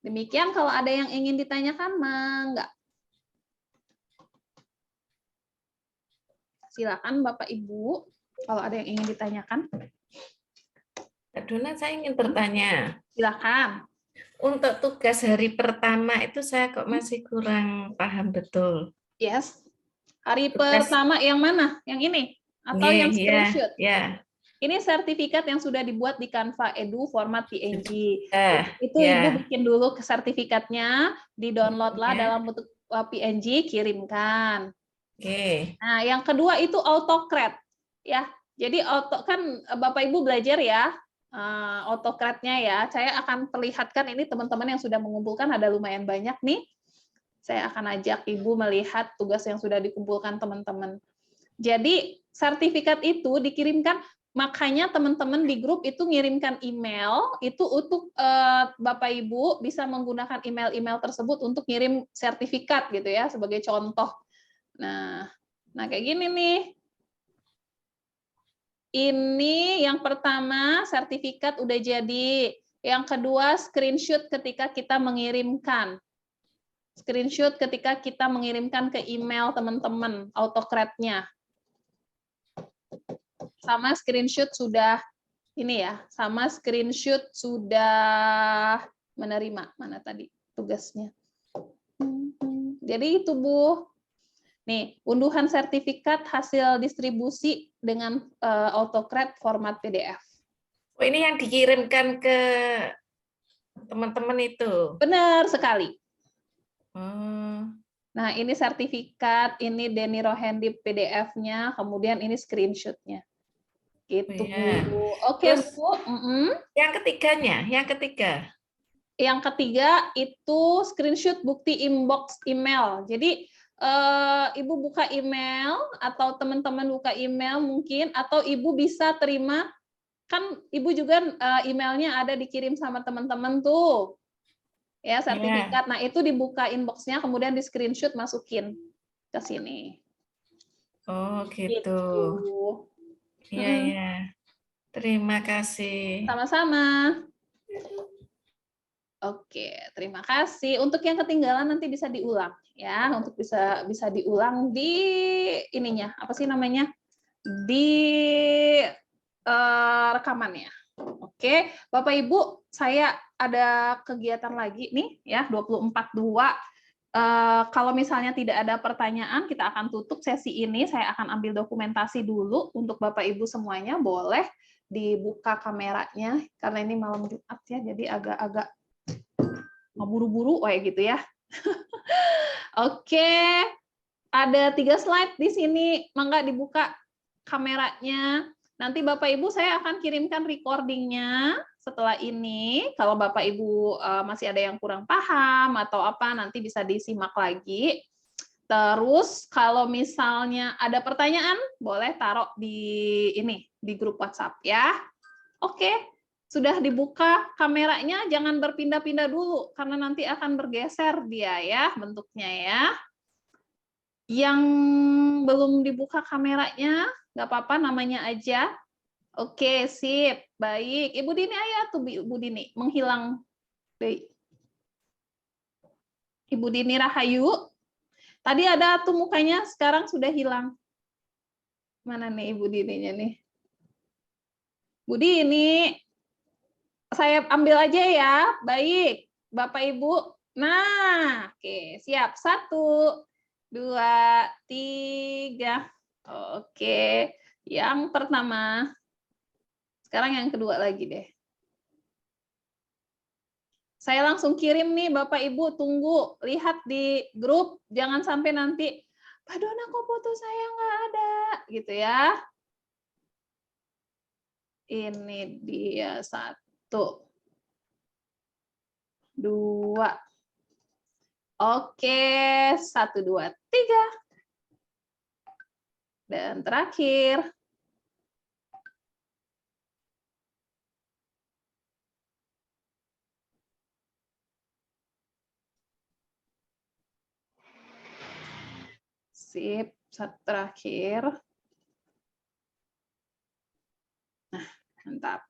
Demikian, kalau ada yang ingin ditanyakan, mangga. Silakan Bapak Ibu kalau ada yang ingin ditanyakan. Kak Dona, saya ingin bertanya. Silakan. Untuk tugas hari pertama itu saya kok masih kurang paham betul. Yes. Hari pertama yang mana? Yang ini? Atau yang screenshot? Ini sertifikat yang sudah dibuat di Canva Edu format PNG. Itu Ibu bikin dulu ke sertifikatnya, di-download lah dalam bentuk PNG, kirimkan. Nah, yang kedua itu AutoCAD. Ya, jadi kan Bapak Ibu belajar ya, AutoCAD-nya ya. Saya akan perlihatkan ini teman-teman yang sudah mengumpulkan ada lumayan banyak nih. Saya akan ajak Ibu melihat tugas yang sudah dikumpulkan teman-teman. Jadi sertifikat itu dikirimkan, makanya teman-teman di grup itu ngirimkan email itu untuk Bapak Ibu bisa menggunakan email-email tersebut untuk ngirim sertifikat gitu ya sebagai contoh. Nah kayak gini nih. Ini yang pertama sertifikat udah jadi. Yang kedua, screenshot ketika kita mengirimkan. Screenshot ketika kita mengirimkan ke email teman-teman, autocrat-nya. Sama screenshot sudah ini ya, sama screenshot sudah menerima. Mana tadi tugasnya? Jadi itu Bu. Nih, unduhan sertifikat hasil distribusi dengan autocrat format PDF. Oh, ini yang dikirimkan ke teman-teman itu. Benar sekali. Hmm. Nah, ini sertifikat, ini Denny Rohendi PDF-nya, kemudian ini screenshot-nya. Gitu, Ya. Bu. Oke, Terus, Bu. yang ketiganya, yang ketiga. Yang ketiga itu screenshot bukti inbox email. Jadi Ibu buka email atau teman-teman buka email mungkin, atau Ibu bisa terima, kan Ibu juga emailnya ada dikirim sama teman-teman tuh, ya sertifikat. Nah itu dibuka inboxnya, kemudian di screenshot masukin ke sini. Oh gitu. Iya ya. Terima kasih. Sama-sama. Oke, terima kasih. Untuk yang ketinggalan nanti bisa diulang ya, untuk bisa diulang di ininya, apa sih namanya? Di rekamannya. Oke, Bapak Ibu, saya ada kegiatan lagi nih ya, 24/2. Kalau misalnya tidak ada pertanyaan, kita akan tutup sesi ini. Saya akan ambil dokumentasi dulu untuk Bapak Ibu semuanya. Boleh dibuka kameranya karena ini malam Jumat ya, jadi agak-agak mau buru-buru kayak gitu ya. Oke, ada 3 slide di sini. Mangga dibuka kameranya. Nanti Bapak Ibu saya akan kirimkan recordingnya setelah ini. Kalau Bapak Ibu masih ada yang kurang paham atau apa, nanti bisa disimak lagi. Terus kalau misalnya ada pertanyaan, boleh taruh di ini, di grup WhatsApp ya. Oke. Sudah dibuka kameranya, jangan berpindah-pindah dulu, karena nanti akan bergeser dia ya, bentuknya ya. Yang belum dibuka kameranya, nggak apa-apa, namanya aja. Oke, sip, baik. Ibu Dini, ayo tuh Ibu Dini, menghilang. Ibu Dini Rahayu, tadi ada tuh mukanya, sekarang sudah hilang. Mana nih Ibu Dininya nih? Bu Dini, saya ambil aja ya. Baik, Bapak Ibu. Nah, oke, siap. 1, 2, 3. Oke, yang pertama. Sekarang yang kedua lagi deh. Saya langsung kirim nih, Bapak Ibu. Tunggu, lihat di grup. Jangan sampai nanti, Pak Dona kok foto saya nggak ada, gitu ya. Ini dia 1. 2. Oke, 1, 2, 3. Dan terakhir. Sip, terakhir. Nah, mantap.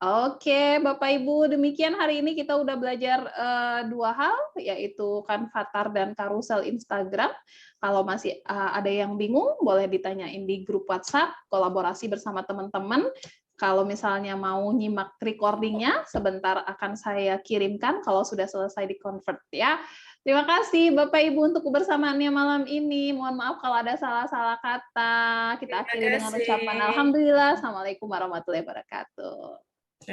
Oke, Bapak Ibu, demikian hari ini kita udah belajar 2 hal, yaitu Kanvatar dan Karusel Instagram. Kalau masih ada yang bingung, boleh ditanyain di grup WhatsApp, kolaborasi bersama teman-teman. Kalau misalnya mau nyimak recordingnya, sebentar akan saya kirimkan kalau sudah selesai di-convert ya. Terima kasih Bapak Ibu untuk kebersamaannya malam ini. Mohon maaf kalau ada salah-salah kata. Kita akhiri dengan ucapan alhamdulillah. Assalamualaikum warahmatullahi wabarakatuh.